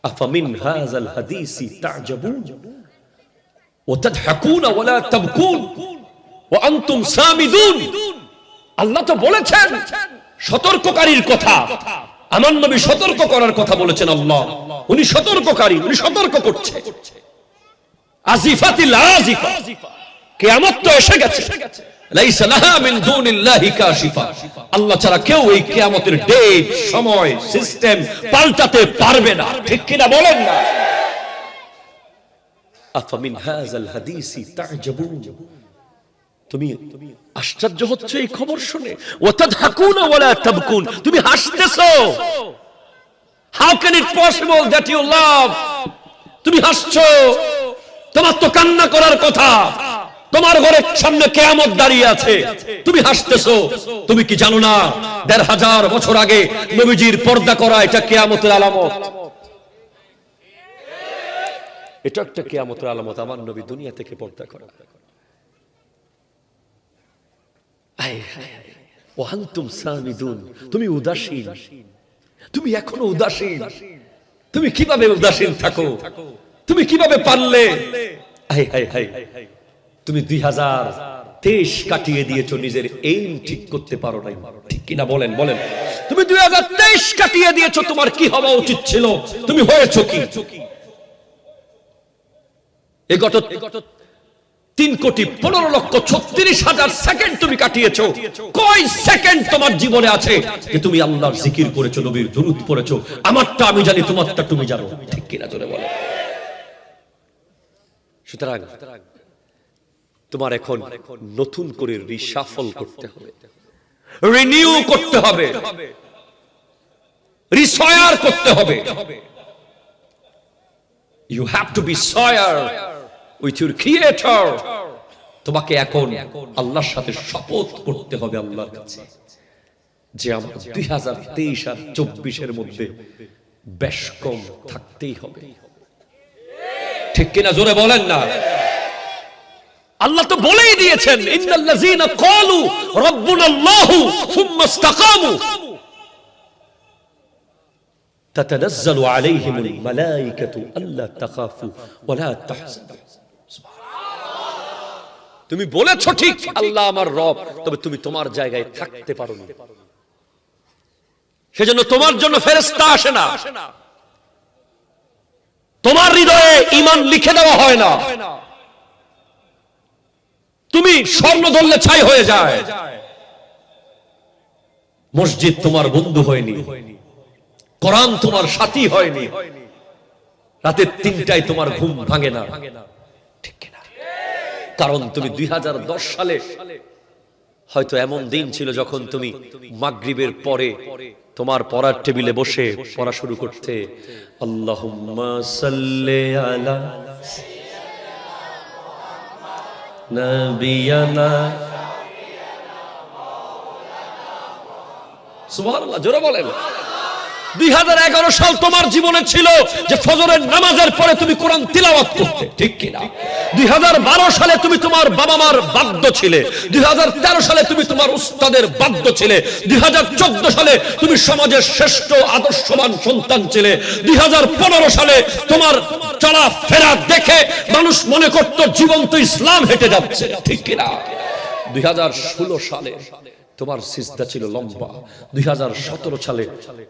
আফামিন হাযাল হাদিসি তা'জাবুন ওয়া তাদহাকুনা ওয়া লা তাবকুন ওয়া আনতুম সামিদুন। আল্লাহ তো বলেছেন সতর্ককারীর কথা, আমার নবী সতর্ক করার কথা বলেছেন। আল্লাহ উনি সতর্ককারী, উনি সতর্ক করছে। আজিফাতিল আজিফা, কিয়ামত তো এসে গেছে। লাইসা লাহা মিন দুনিল্লাহি কাশিফা, আল্লাহ ছাড়া কেউ এই কিয়ামতের ডেট, সময়, সিস্টেম পাল্টাতে পারবে না, ঠিক কিনা বলেন না? আফামিন হাযাল হাদিসি তা'জাবুন, তুমি আশ্চর্য হচ্ছে এই খবর শুনে। ওয়া তাদহাকুনা ওয়া লা তাবকুন, তুমি হাসতেছো। How can it possible that you love? তুমি হাসছো, তোমার তো কান্না করার কথা। তোমার ঘরের সামনে কিয়ামত দাঁড়িয়ে আছে, তুমি হাসতেছো। তুমি কি জানো না ১৫০০ বছর আগে নবীজির পর্দা করা এটা কিয়ামতের আলামত। এটা একটা কিয়ামতের আলামত, আমার নবী দুনিয়া থেকে পর্দা করা। তুমি উদাসীন, তুমি এখনো উদাসীন। তুমি কিভাবে উদাসীন থাকো? তুমি কিভাবে পারলে? তুমি 2023 কাটিয়ে দিয়েছো, নিজের এইম ঠিক করতে পারো নাই, ঠিক কিনা বলেন? বলেন, তুমি 2023 কাটিয়ে দিয়েছো, তোমার কি হওয়া উচিত ছিল? তুমি হয়েছো কি? এই গত 3,15,36,000 সেকেন্ড তুমি কাটিয়েছো। কয় সেকেন্ড তোমার জীবনে আছে যে তুমি আল্লাহর জিকির করেছো, নবীর দুরূদ পড়েছো? আমারটা আমি জানি, তোমারটা তুমি জানো, ঠিক কিনা জোরে বলো। সুতরাং তোমার এখন নতুন করে রিশাফল করতে হবে, রিনিউ করতে হবে, রিসয়ার করতে হবে। You have to be sawyer with your creator. তোমাকে এখন আল্লাহর সাথে শপথ করতে হবে আল্লাহর কাছে যে আমার 2023 আর 24 মধ্যে বেশ কম থাকতেই হবে। ঠিক কিনা জোরে বলেন না? আল্লাহ তো বলেই দিয়েছেন, ইন্নাল্লাযীনা ক্বালু রাব্বুনাল্লাহু সুম্মা ইসতাকামু তাতানাজ্জালু আলাইহিমুল মালায়েকাতু আল্লা তাখাফু ওয়া লা তাহজানু। তুমি বলেছো ঠিক, আল্লাহ আমার রব, তবে তুমি তোমার জায়গায় থাকতে পারোনি, সেজন্য তোমার জন্য ফেরেশতা আসে না, তোমার হৃদয়ে ঈমান লিখে দেওয়া হয় না, তুমি স্বর্ণ ধরলে ছাই হয়ে যায়, মসজিদ তোমার বন্ধু হয়নি, কোরআন তোমার সাথী হয়নি, রাতে 3টায় তোমার ঘুম ভাঙে না, ঠিক কিনা? কারণ তুমি 2010 সালে হয়তো এমন দিন ছিল যখন তুমি মাগরিবের পরে তোমার পড়ার টেবিলে বসে পড়া শুরু করতে, আল্লাহুম্মা সাল্লি আলা নবিয়ানা, সুবহানাল্লাহ, জোরে বলেন। 2011 সাল তোমার জীবনে ছিল যে ফজরের নামাজের পরে তুমি কোরআন তিলাওয়াত করতে, ঠিক কিনা? 2012 সালে তুমি তোমার বাবা মার বাধ্য ছিলে, 2013 সালে তুমি তোমার উস্তাদের বাধ্য ছিলে, 2014 সালে তুমি সমাজের শ্রেষ্ঠ আদর্শবান সন্তান ছিলে, 2015 সালে তোমার চলাফেরা দেখে মানুষ মনে করত জীবন্ত ইসলাম হেঁটে যাচ্ছে, ঠিক কিনা? 2016 সালে তোমার সিজদা ছিল লম্বা, 2017 সালে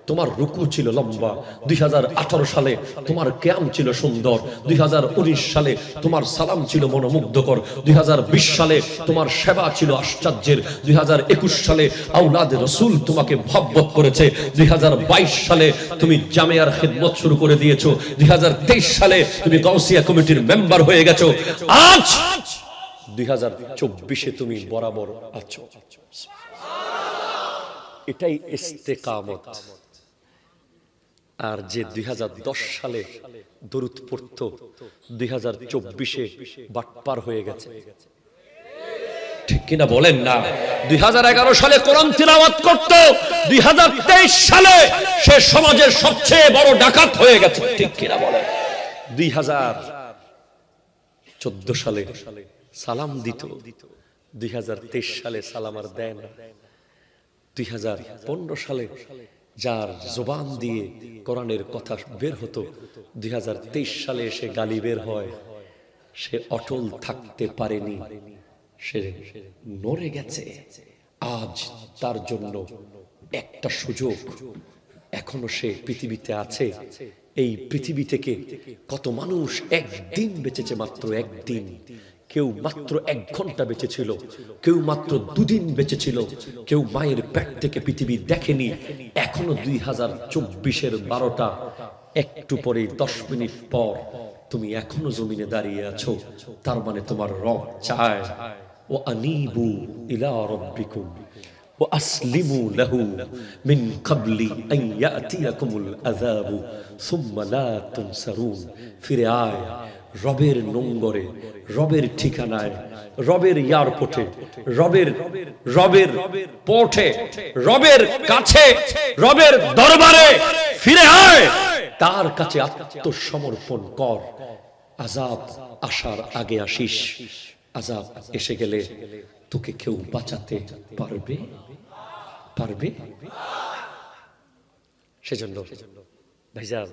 তোমার রুকু ছিল লম্বা, 2018 সালে তোমার কিয়াম ছিল সুন্দর, 2019 সালে তোমার সালাম ছিল মনোমুগ্ধকর, 2020 সালে তোমার সেবা ছিল আশ্চর্যের, 2021 সালে আওলাদ রাসূল তোমাকে মহব্বত করেছে, 2022 সালে তুমি জামিয়ার খিদমত শুরু করে দিয়েছো, 2023 সালে তুমি গাউসিয়া কমিটির মেম্বার হয়ে গেছো, আজ 2024 তুমি বরাবর আছো। এটাই ইস্তেকামত। আর যে 2010 সালে দরুদ পড়তো 2024 বাটপার হয়ে গেছে, ঠিক কিনা বলেন না? 2011 সালে কোরআন তিলাওয়াত করত, 2023 সালে সে সমাজের সবচেয়ে বড় ডাকাত হয়ে গেছে, ঠিক কিনা বলেন? 2014 সালে সালাম দিত, 2023 সালে সালাম আর দেয় না। 2015 সালে যার জবান দিয়ে কোরআনের কথা বের হতো, 2023 সালে এসে গালি বের হয়, সে অটল থাকতে পারেনি, সে নড়ে গেছে। আজ তার জন্য একটা সুযোগ, এখনো সে পৃথিবীতে আছে। এই পৃথিবী থেকে কত মানুষ একদিন বেঁচেছে, মাত্র একদিন, কেউ মাত্র 1 ঘন্টা বেঁচে ছিল, কেউ মাত্র 2 দিন বেঁচে ছিল, কেউ মায়ের পেট থেকে পৃথিবী দেখেনি। এখনো 2024-এর 12টা, একটু পরে 10 মিনিট পর তুমি এখনো জমিনে দাঁড়িয়ে আছো। তার মানে তোমার রব চায়, ও আনিবু ইলা রাব্বিকুম ওয়া আসলিমু লাহু মিন ক্বাবলি আন ইয়াতিয়াকুমুল আযাবু সুম্মা লা তুনসারুন। ফিরে আয় রবের নোঙ্গরে, রবের ঠিকানায়, রবের এয়ারপোর্টে, রবের পোর্টে, রবের কাছে, রবের দরবারে ফিরে আয়, তার কাছে আত্মসমর্পণ কর। আযাব আসার আগে আসিস, আযাব এসে গেলে তোকে কেউ বাঁচাতে পারবে? সেজন্য ভাইজান,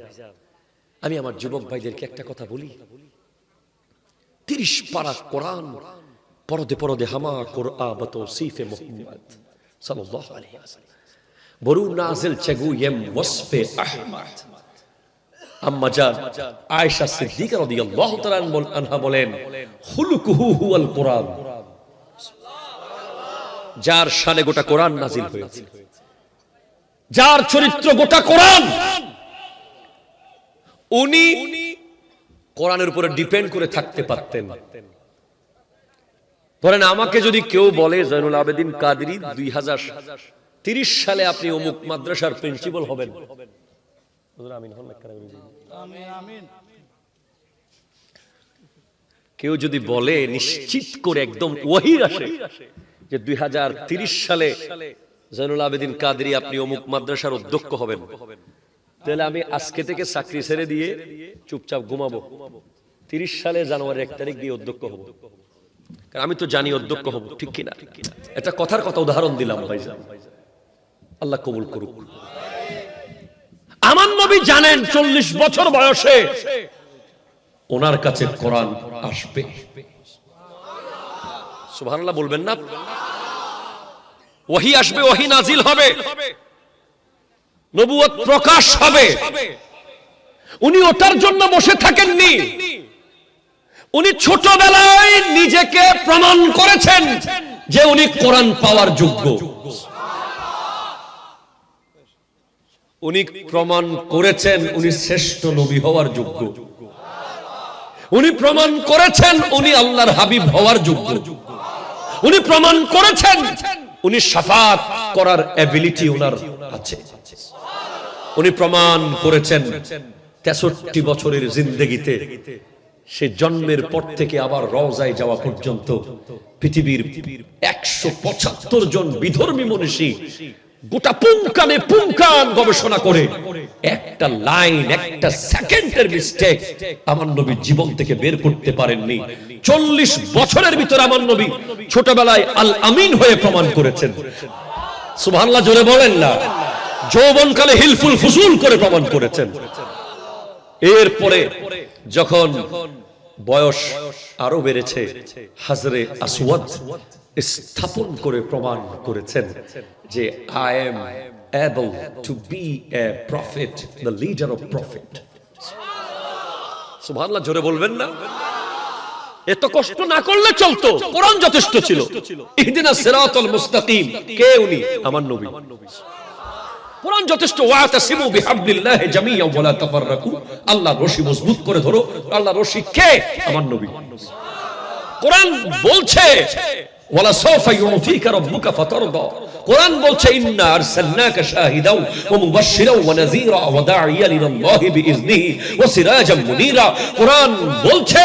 আমি আমার যুবক ভাইদেরকে একটা কথা বলি, 30 পারা কোরআন পরদে পরদে হামা কোরআন বতৌসিফে মুহাম্মদ সাল্লাল্লাহু আলাইহি ওয়াসাল্লাম বরু নাজিল চেগুয়েম ওয়াসফে আহমদ। আম্মা জান আয়েশা সিদ্দিকা রাদিয়াল্লাহু তাআলা আনহা বলেন, খুলুকুহু হুয়াল কোরআন, যার শানে গোটা কোরআন নাজিল হয়েছে, যার চরিত্র গোটা কোরআন, উনি কোরআনের উপরে ডিপেন্ড করে থাকতে পারতেন। ধরেন আমাকে যদি কেউ বলে জয়নুল আবেদিন কাদরী 2030 সালে আপনি অমুক মাদ্রাসার প্রিন্সিপাল হবেন, কেউ যদি বলে নিশ্চিত করে একদম ওয়াহি আসে যে 2030 সালে জয়নুল আবেদিন কাদরী আপনি অমুক মাদ্রাসার অধ্যক্ষ হবেন, তাহলে আমি আজকে থেকে চাকরি ছেড়ে দিয়ে চুপচাপ ঘুমাবো, 30 সালে জানুয়ারি 1 তারিখ দিয়ে অধ্যক্ষ হব। কারণ আমি তো জানি অধ্যক্ষ হব, ঠিক কিনা? এটা কথার কথা উদাহরণ দিলাম ভাইজান, আল্লাহ কবুল করুক। আমার নবী জানেন 40 বছর বয়সে ওনার কাছে কোরআন আসবে। সুবহানাল্লাহ বলবেন না? ওহী আসবে, ওহী নাজিল হবে, নবুয়ত প্রকাশ হবে। উনি ওটার জন্য বসে থাকেননি, উনি ছোটবেলায় নিজেকে প্রমাণ করেছেন যে উনি কোরআন পাওয়ার যোগ্য। উনি প্রমাণ করেছেন উনি শ্রেষ্ঠ নবী হওয়ার যোগ্য। উনি প্রমাণ করেছেন উনি আল্লাহর হাবিব হওয়ার যোগ্য। উনি প্রমাণ করেছেন উনি শাফাত করার এবিলিটি ওনার আছে। উনি প্রমাণ করেছেন 63 বছরের জিন্দেগিতে, সে জন্মের পর থেকে আবার রওজায় যাওয়া পর্যন্ত পৃথিবীর 175 জন বিধর্মী মনীষী গোটা পুঙ্খানে পুঙ্খান গবেষণা করে একটা লাইন, একটা সেকেন্ডের মিস্টেক আমার নবীর জীবন থেকে বের করতে পারেননি। 40 বছরের ভিতরে আমার নবী ছোটবেলায় আল আমিন হয়ে প্রমাণ করেছেন। সুবহানাল্লাহ জোরে বলেন না? যৌবনকালে হিলফুল ফুসুল করে প্রমাণ করেছেন। এরপরে যখন বয়স আরো বেড়েছে, হাজরে আসওয়াদ স্থাপন করে প্রমাণ করেছেন যে I am able to be a prophet, the leader of prophet. সুবহানাল্লাহ জোরে বলবেন না? এত কষ্ট না করলে চলতো, কোরআন যথেষ্ট ছিল। ইহদিনাস সিরাতাল মুস্তাকিম, কে উনি? আমার নবী। কোরআন যথেষ্ট। ওয়াতাসিমু বিহাবলিল্লাহি জামিআন ওয়া লা তাফাররাকু, আল্লাহর রশি মজবুত করে ধরো। আল্লাহর রশি কে? আমার নবী। কোরআন বলছে ওয়ালা সাওফা ইউতিকা রাব্বুকা ফাতারদা। কোরআন বলছে ইন্না আরসালনাকা শাহিদাও ওয়া মুবাশশিরাও ওয়া নাযীরা ওয়া দাঈয়ান ইলাল্লাহি বিইজনিহি ওয়া সিরাজাম মুনীরা। কোরআন বলছে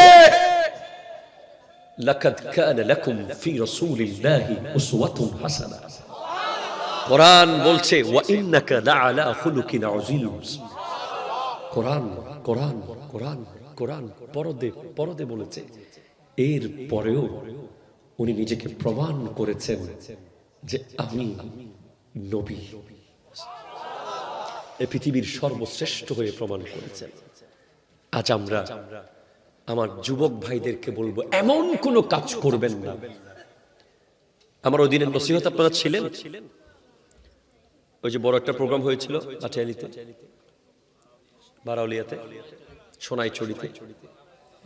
লাকাদ কানা লাকুম ফি রাসূলিল্লাহি উসওয়াতুন হাসানা। কোরআন বলছে ওয়া ইন্নাকা লাআলা খুলুকিন আযীম। কোরআন কোরআন কোরআন কোরআন পরদে পরদে বলেছে। এর পরেও উনি নিজেকে প্রমাণ করেছেন যে আমি নবী, এই পৃথিবীর সর্বশ্রেষ্ঠ হয়ে প্রমাণ করেছেন। আজ আমরা আমার যুবক ভাইদেরকে বলবো এমন কোনো কাজ করবেন না। আমার ওই দিনের নসিহত আপনারা ছিলেন? ওই যে বড় একটা প্রোগ্রাম হয়েছিল আটিয়ালিতে, বারাউলিয়াতে, সোনাইছড়িতে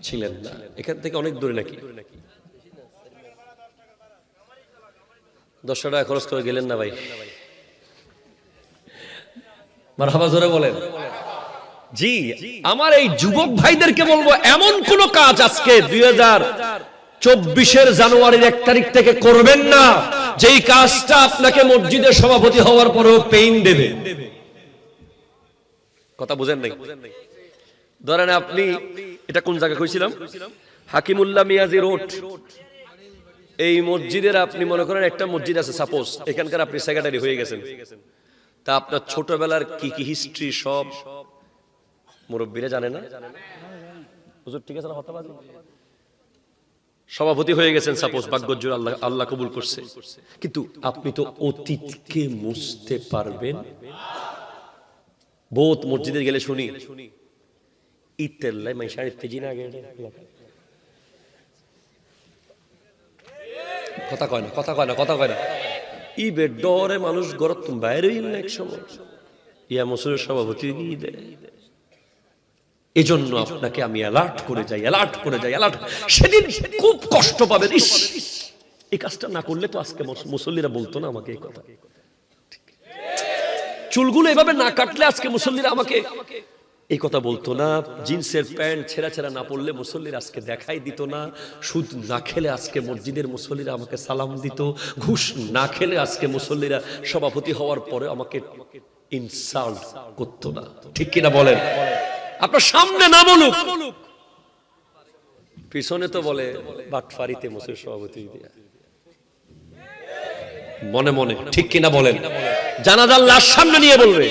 ছিলেন না? এখান থেকে অনেক দূরে নাকি? 10 টাকা খরচ করে গেলেন না ভাই? মারহাবা জোরে বলেন। জি, আমার এই যুবক ভাইদেরকে বলবো এমন কোন কাজ আজকে 2024 জানুয়ারির 1 তারিখ থেকে করবেন না যেই কাজটা আপনাকে মসজিদের সভাপতি হওয়ার পরেও পেইন দেবে। কথা বুঝেন নাই? ধরেন আপনি, এটা কোন জায়গায় কইছিলাম, হাকিমুল্লাহ মিয়াজি রোড, এই মসজিদের আপনি মনে করেন একটা মসজিদ আছে সাপোজ, এখানকার আপনি সেক্রেটারি হয়ে গেছেন। তা আপনার ছোটবেলার কি কি হিস্ট্রি সব মুরব্বীরা জানে না? হুজুর ঠিক আছে না? হতাবাজি সভাপতি হয়ে গেছেন সাপোজ, ভাগ্যজোর আল্লাহ কবুল করছে। কিন্তু আপনি তো অতীতকে মুছতে পারবেন? বহুত মসজিদে গেলে শুনি ইত্তেল্লাই মাইশার ইত্তেজি না গেলে কথা কয় না, কথা কয় না, কথা কয় না। ই বেডরে মানুষ গরত তুমি বাইরে এক সময় ইয়া মসুরের সভাপতি দিয়ে দেয়। এজন্য আপনাকে আমি অ্যালার্ট করে যাই, অ্যালার্ট করে যাই, অ্যালার্ট। সেদিন খুব কষ্ট পাবেন, ইস এই কাজটা না করলে তো আজকে মুসল্লিরা বলতো না আমাকে এই কথা, চুলগুলো এভাবে না কাটলে আজকে মুসল্লিরা আমাকে এই কথা বলতো না, জিন্সের প্যান্ট ছেঁড়া ছেঁড়া না পড়লে মুসল্লিরা আজকে দেখাই দিত না, সুদ না খেলে আজকে মসজিদের মুসল্লিরা আমাকে সালাম দিত, ঘুষ না খেলে আজকে মুসল্লিরা সভাপতি হওয়ার পরে আমাকে ইনসাল্ট করতো না। ঠিক কিনা বলেন? আপনার সামনে না বলুক, পিছনে তো বলে বাটফারিতে মুসলিম সভাপতি দিয়া, মনে মনে। ঠিক কিনা বলেন? জানাজার লাশ সামনে নিয়ে বলবে।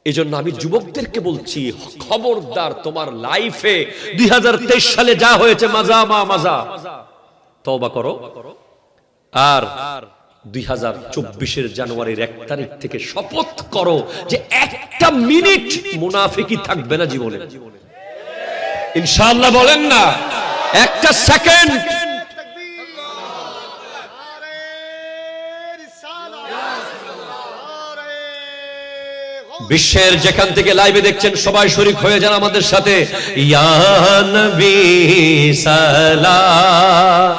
এই জন্য আমি যুবকদেরকে বলছি, খবরদার, তোমার লাইফে 2023 সালে যা হয়েছে মাজা মা মাজা, তওবা করো। আর 2024 জানুয়ারির 1 তারিখ থেকে শপথ করো যে একটা মিনিট মুনাফিকি থাকবে না জীবনে। ইনশাআল্লাহ বলেন না? একটা সেকেন্ড। বিশ্বের যেখান থেকে লাইভে দেখছেন সবাই শরীক হয়ে যান আমাদের সাথে, ইয়া নবী সালাম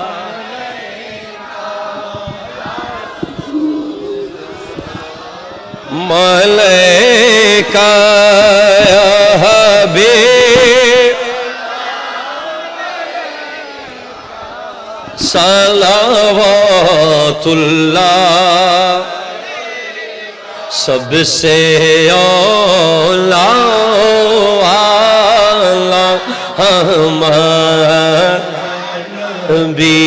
মালাইকা ইয়া হাবিব সালাওয়াতুল্লাহ सबसे औला वाला हमारा भी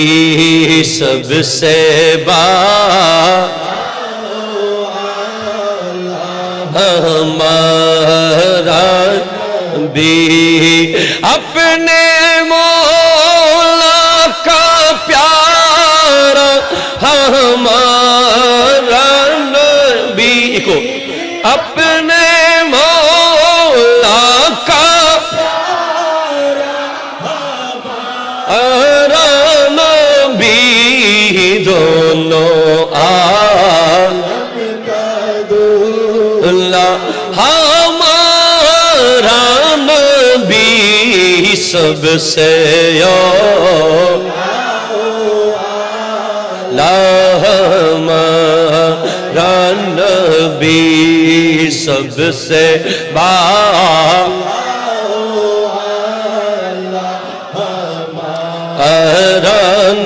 सबसे हमारा भी अपने मौला का प्यारा हमारा को अपने मौला का आराम भी दोनों आल्ला हमारा नबी सबसे नबी सबसे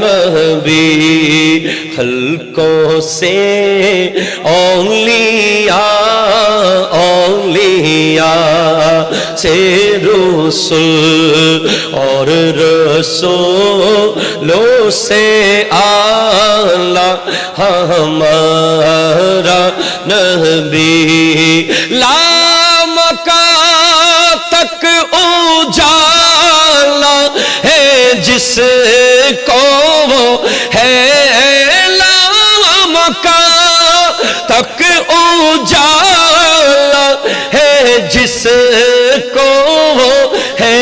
नबी खल्कों से औलिया औलिया से रसूल और रसूलों से आला हमारा नबी लामका तक उजाला है जिसको वो है लामका तक उजाला है जिसको वो है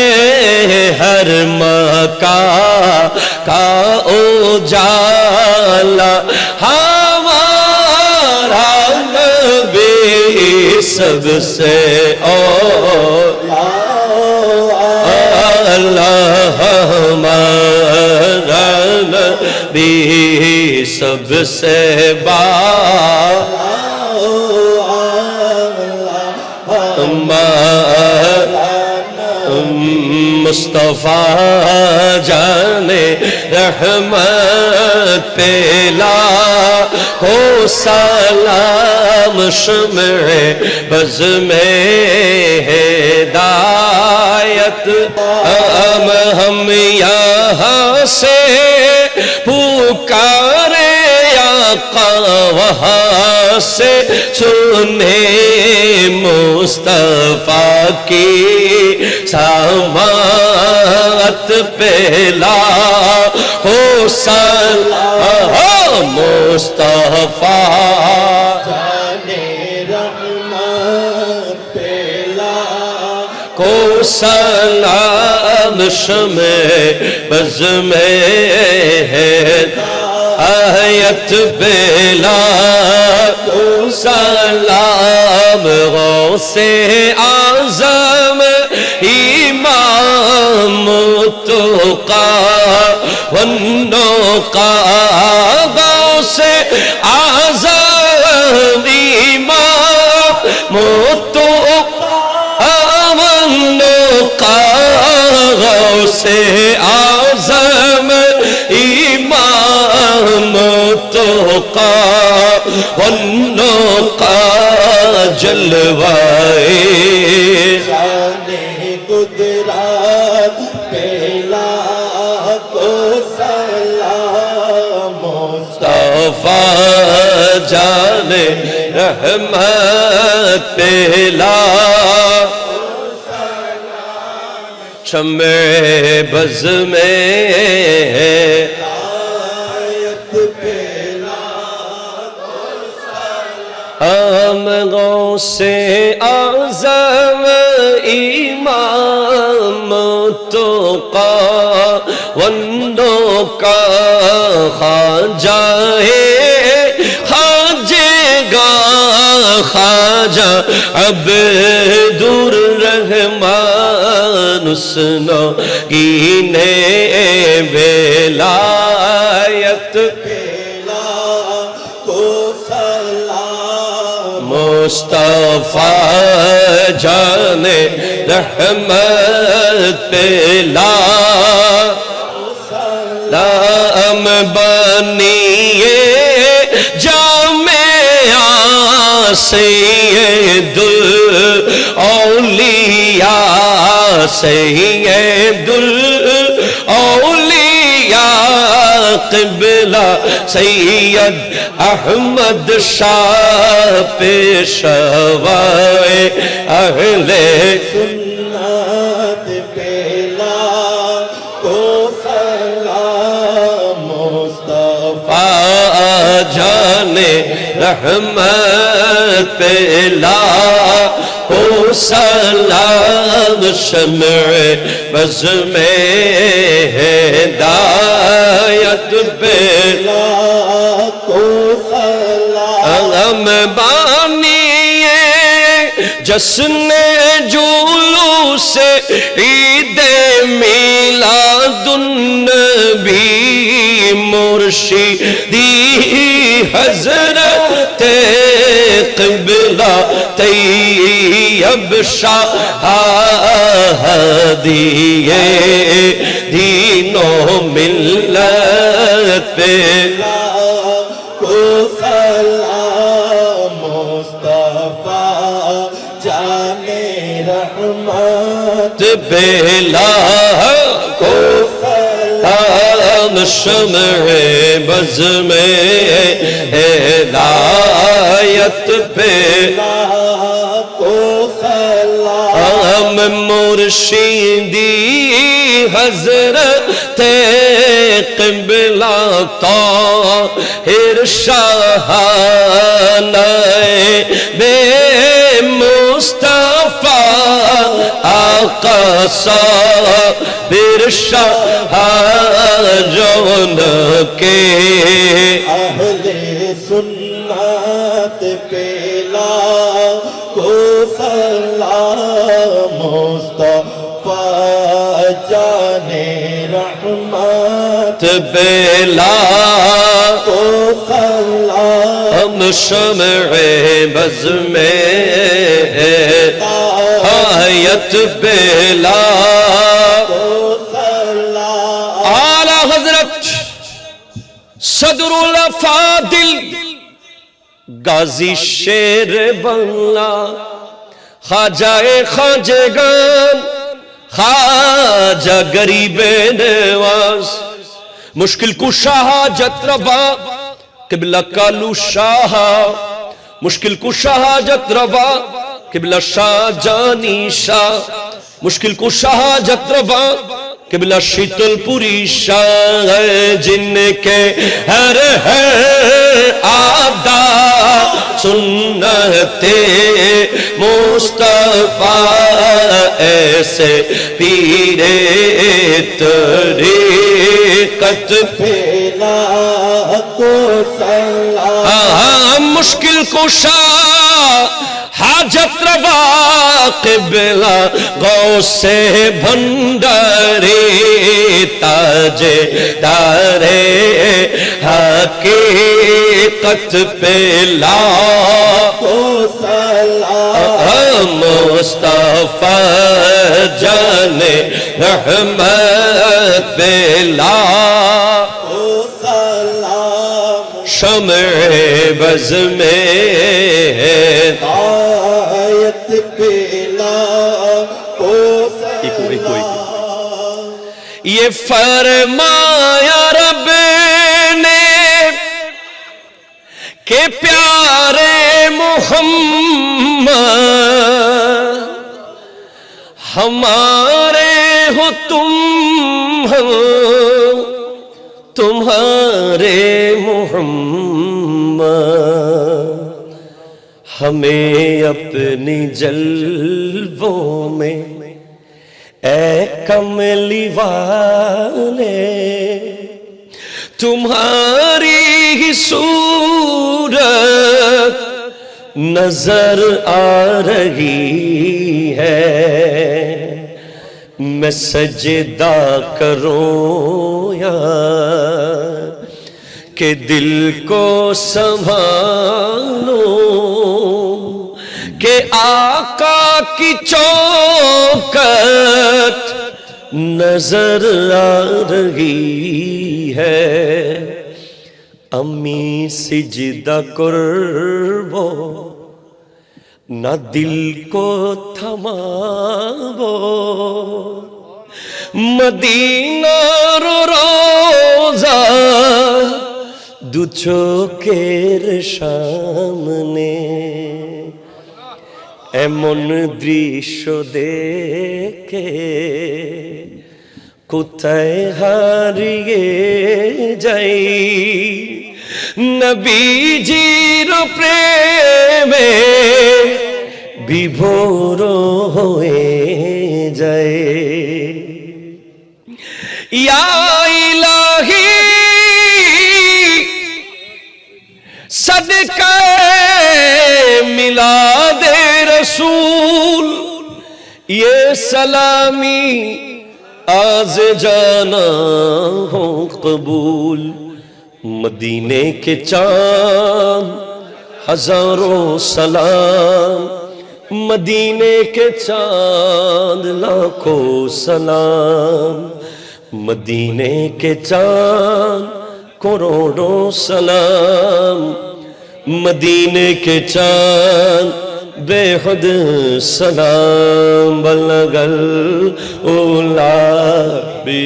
हर मका का उजाला हमारा नबी सबसे अल्लाह हमारा नबी सबसे मुस्तफा जाने रहमत पेला हो सलाम शम्ए बज़ में हिदायत हम यहाँ से पुकारे आका वहाँ से सुने मुस्तफा की समात पेला हो सलाम मुस्तफा जाने रहमत पेला को सलाम शमे बज़ में है आयत बेला को सलाम गौसे आज़म इमाम तुक़ा वन्नुक़ा गौसे आज़म इमाम तुक़ा سے اعظم امام توقا والنقا جلوائے شان قدرت پہلا کو سلام مصطفیٰ جان رحمت پہلا شمع بز میں آیت پہلا ہم غوث اعظم امام توقا والنقا خواجہ خواجے گا خواجہ عبد الرحمن اسنو گینے ولایت پہلا کو سلام مصطفیٰ جان رحمت پہلا سلام بنیے جامعہ سید الاولیاء سید الاولیاء قبلہ سید احمد شاہ پیشوائے اہل سنت پہلا کو سلام مصطفیٰ جان رحمت پہلا ہو سلام شمع بز میں ہدایت پہلا کو سلام بانیے جشن جلوس عید میلاد النبی مرشدی حضرت قبلہ طیب شاہ ہدیے دین و ملت پہ کو سلام مصطفیٰ جان رحمت بیلا کو سلام شمع بز میں ہدایت پہ کو سلام مرشدی حضرت قبلہ طاہر شاہانہ بے مصطفیٰ آقا صابر شاہ جون کے اہل سنت پہلا کو سلام مصطفیٰ جان رحمت بیلا کو سلام ہم شمع بز میں آیت بیلا کو سلام اعلی حضرت صدر الافاضل غازی شیر بنگلہ خواجہ خواجگان خواجہ غریب نواز مشکل کشا حاجت روا قبلہ کالو شاہ مشکل کشا حاجت روا قبلہ شاہ جانی شاہ مشکل کشا حاجت روا قبلہ شیتل پوری شاہ جن کے ہر آدھا سنت مصطفیٰ ایسے پیر طریقت پہلا کو سلام مشکل کشا حاجت روا قبلہ غوث بھنڈاری تاج دار حقیقت پہ لا کو سلام मुस्तफा जाने रहमत बेला को सलाम शम्अ बज़ में आयत पेला को सलाम ये फरमाया रब ने کہ پیارے محمد ہمارے ہو تم ہو تمہارے محمد ہمیں اپنی جلووں میں اے کملی والے تمہاری ہی صورت نظر آ رہی ہے میں سجدہ کروں یا کہ دل کو سنبھالوں کہ آقا کی چوکٹ نظر آ رہی ہے امی سجدہ کرو نہ دل کو تھماو مدینہ رو روزہ دو চোখের সামনে এমন দৃশ্য দেখে কোথায় হারিয়ে যাই নবীজির প্রেমে বিভোর হয়ে যায় ইয়া ইলাহি صدقہ میلاد رسول یہ سلامی آز جانا ہو قبول مدینے کے چاند ہزاروں سلام مدینے کے چاند لاکھوں سلام مدینے کے چاند کروڑوں سلام مدینے کے چاند بے حد سلام بلغ الاولا بی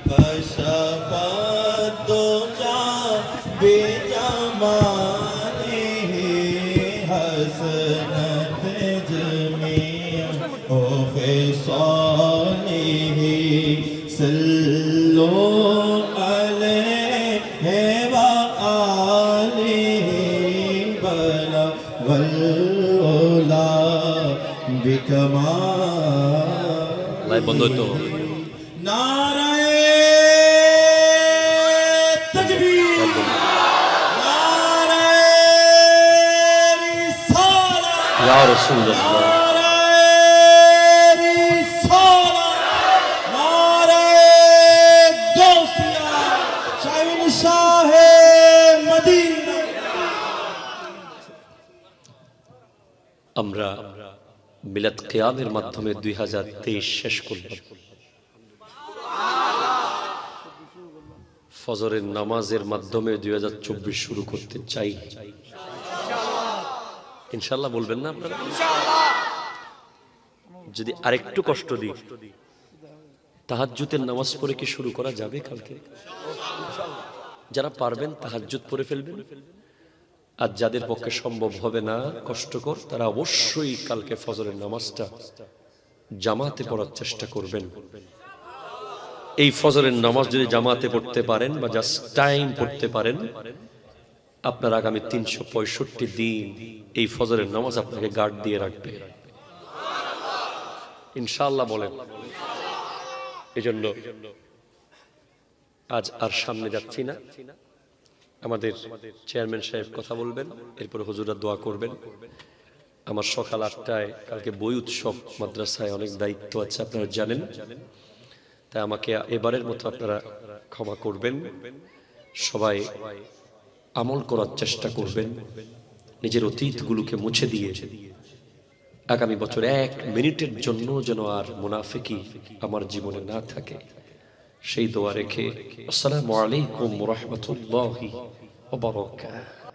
کشفت دو جان بجماله حسنت جمیع و خصاله صلوا علیہ وآلہ بلغ العلا بکمال نعرہ تکبیر نعرہ رسالت یا رسول اللہ আমরা মিলাদ কিয়ামের মাধ্যমে 2023 শেষ করলাম ফজরের নামাজের মাধ্যমে 2024 শুরু করতে চাই ইনশাআল্লাহ বলবেন না আপনারা ইনশাআল্লাহ যদি আরেকটু কষ্ট দিই তাহাজ্জুদের নামাজ পড়ে কি শুরু করা যাবে কালকে ইনশাআল্লাহ যারা পারবেন তাহাজ্জুদ পড়ে ফেলবেন আর যাদের পক্ষে সম্ভব হবে না কষ্টকর তারা অবশ্যই কালকে ফজরের নামাজটা জামাতে পড়ার চেষ্টা করবেন এই ফজরের নামাজ যদি জামাতে পড়তে পারেন বা জাস্ট টাইম পড়তে পারেন আপনার আগামী 365 দিন এই ফজরের নামাজ আপনাকে গার্ড দিয়ে রাখবে ইনশাআল্লাহ বলেন এজন্য আজ আর সামনে যাচ্ছি না আমাদের চেয়ারম্যান সাহেব কথা বলবেন এরপর হুজুররা দোয়া করবেন আমার সকাল 8টায় কালকে বই উৎসব মাদ্রাসায় অনেক দায়িত্ব আছে আপনারা জানেন তাই আমাকে এবারের মতো আপনারা ক্ষমা করবেন সবাই আমল করার চেষ্টা করবেন নিজের অতীতগুলোকে মুছে দিয়ে আগামী বছর 1 মিনিটের জন্য যেন আর মুনাফিকি আমার জীবনে না থাকে, সেই দোয়া রেখে আসসালামু আলাইকুম ওয়া রাহমাতুল্লাহি ওয়া বারাকাতুহু।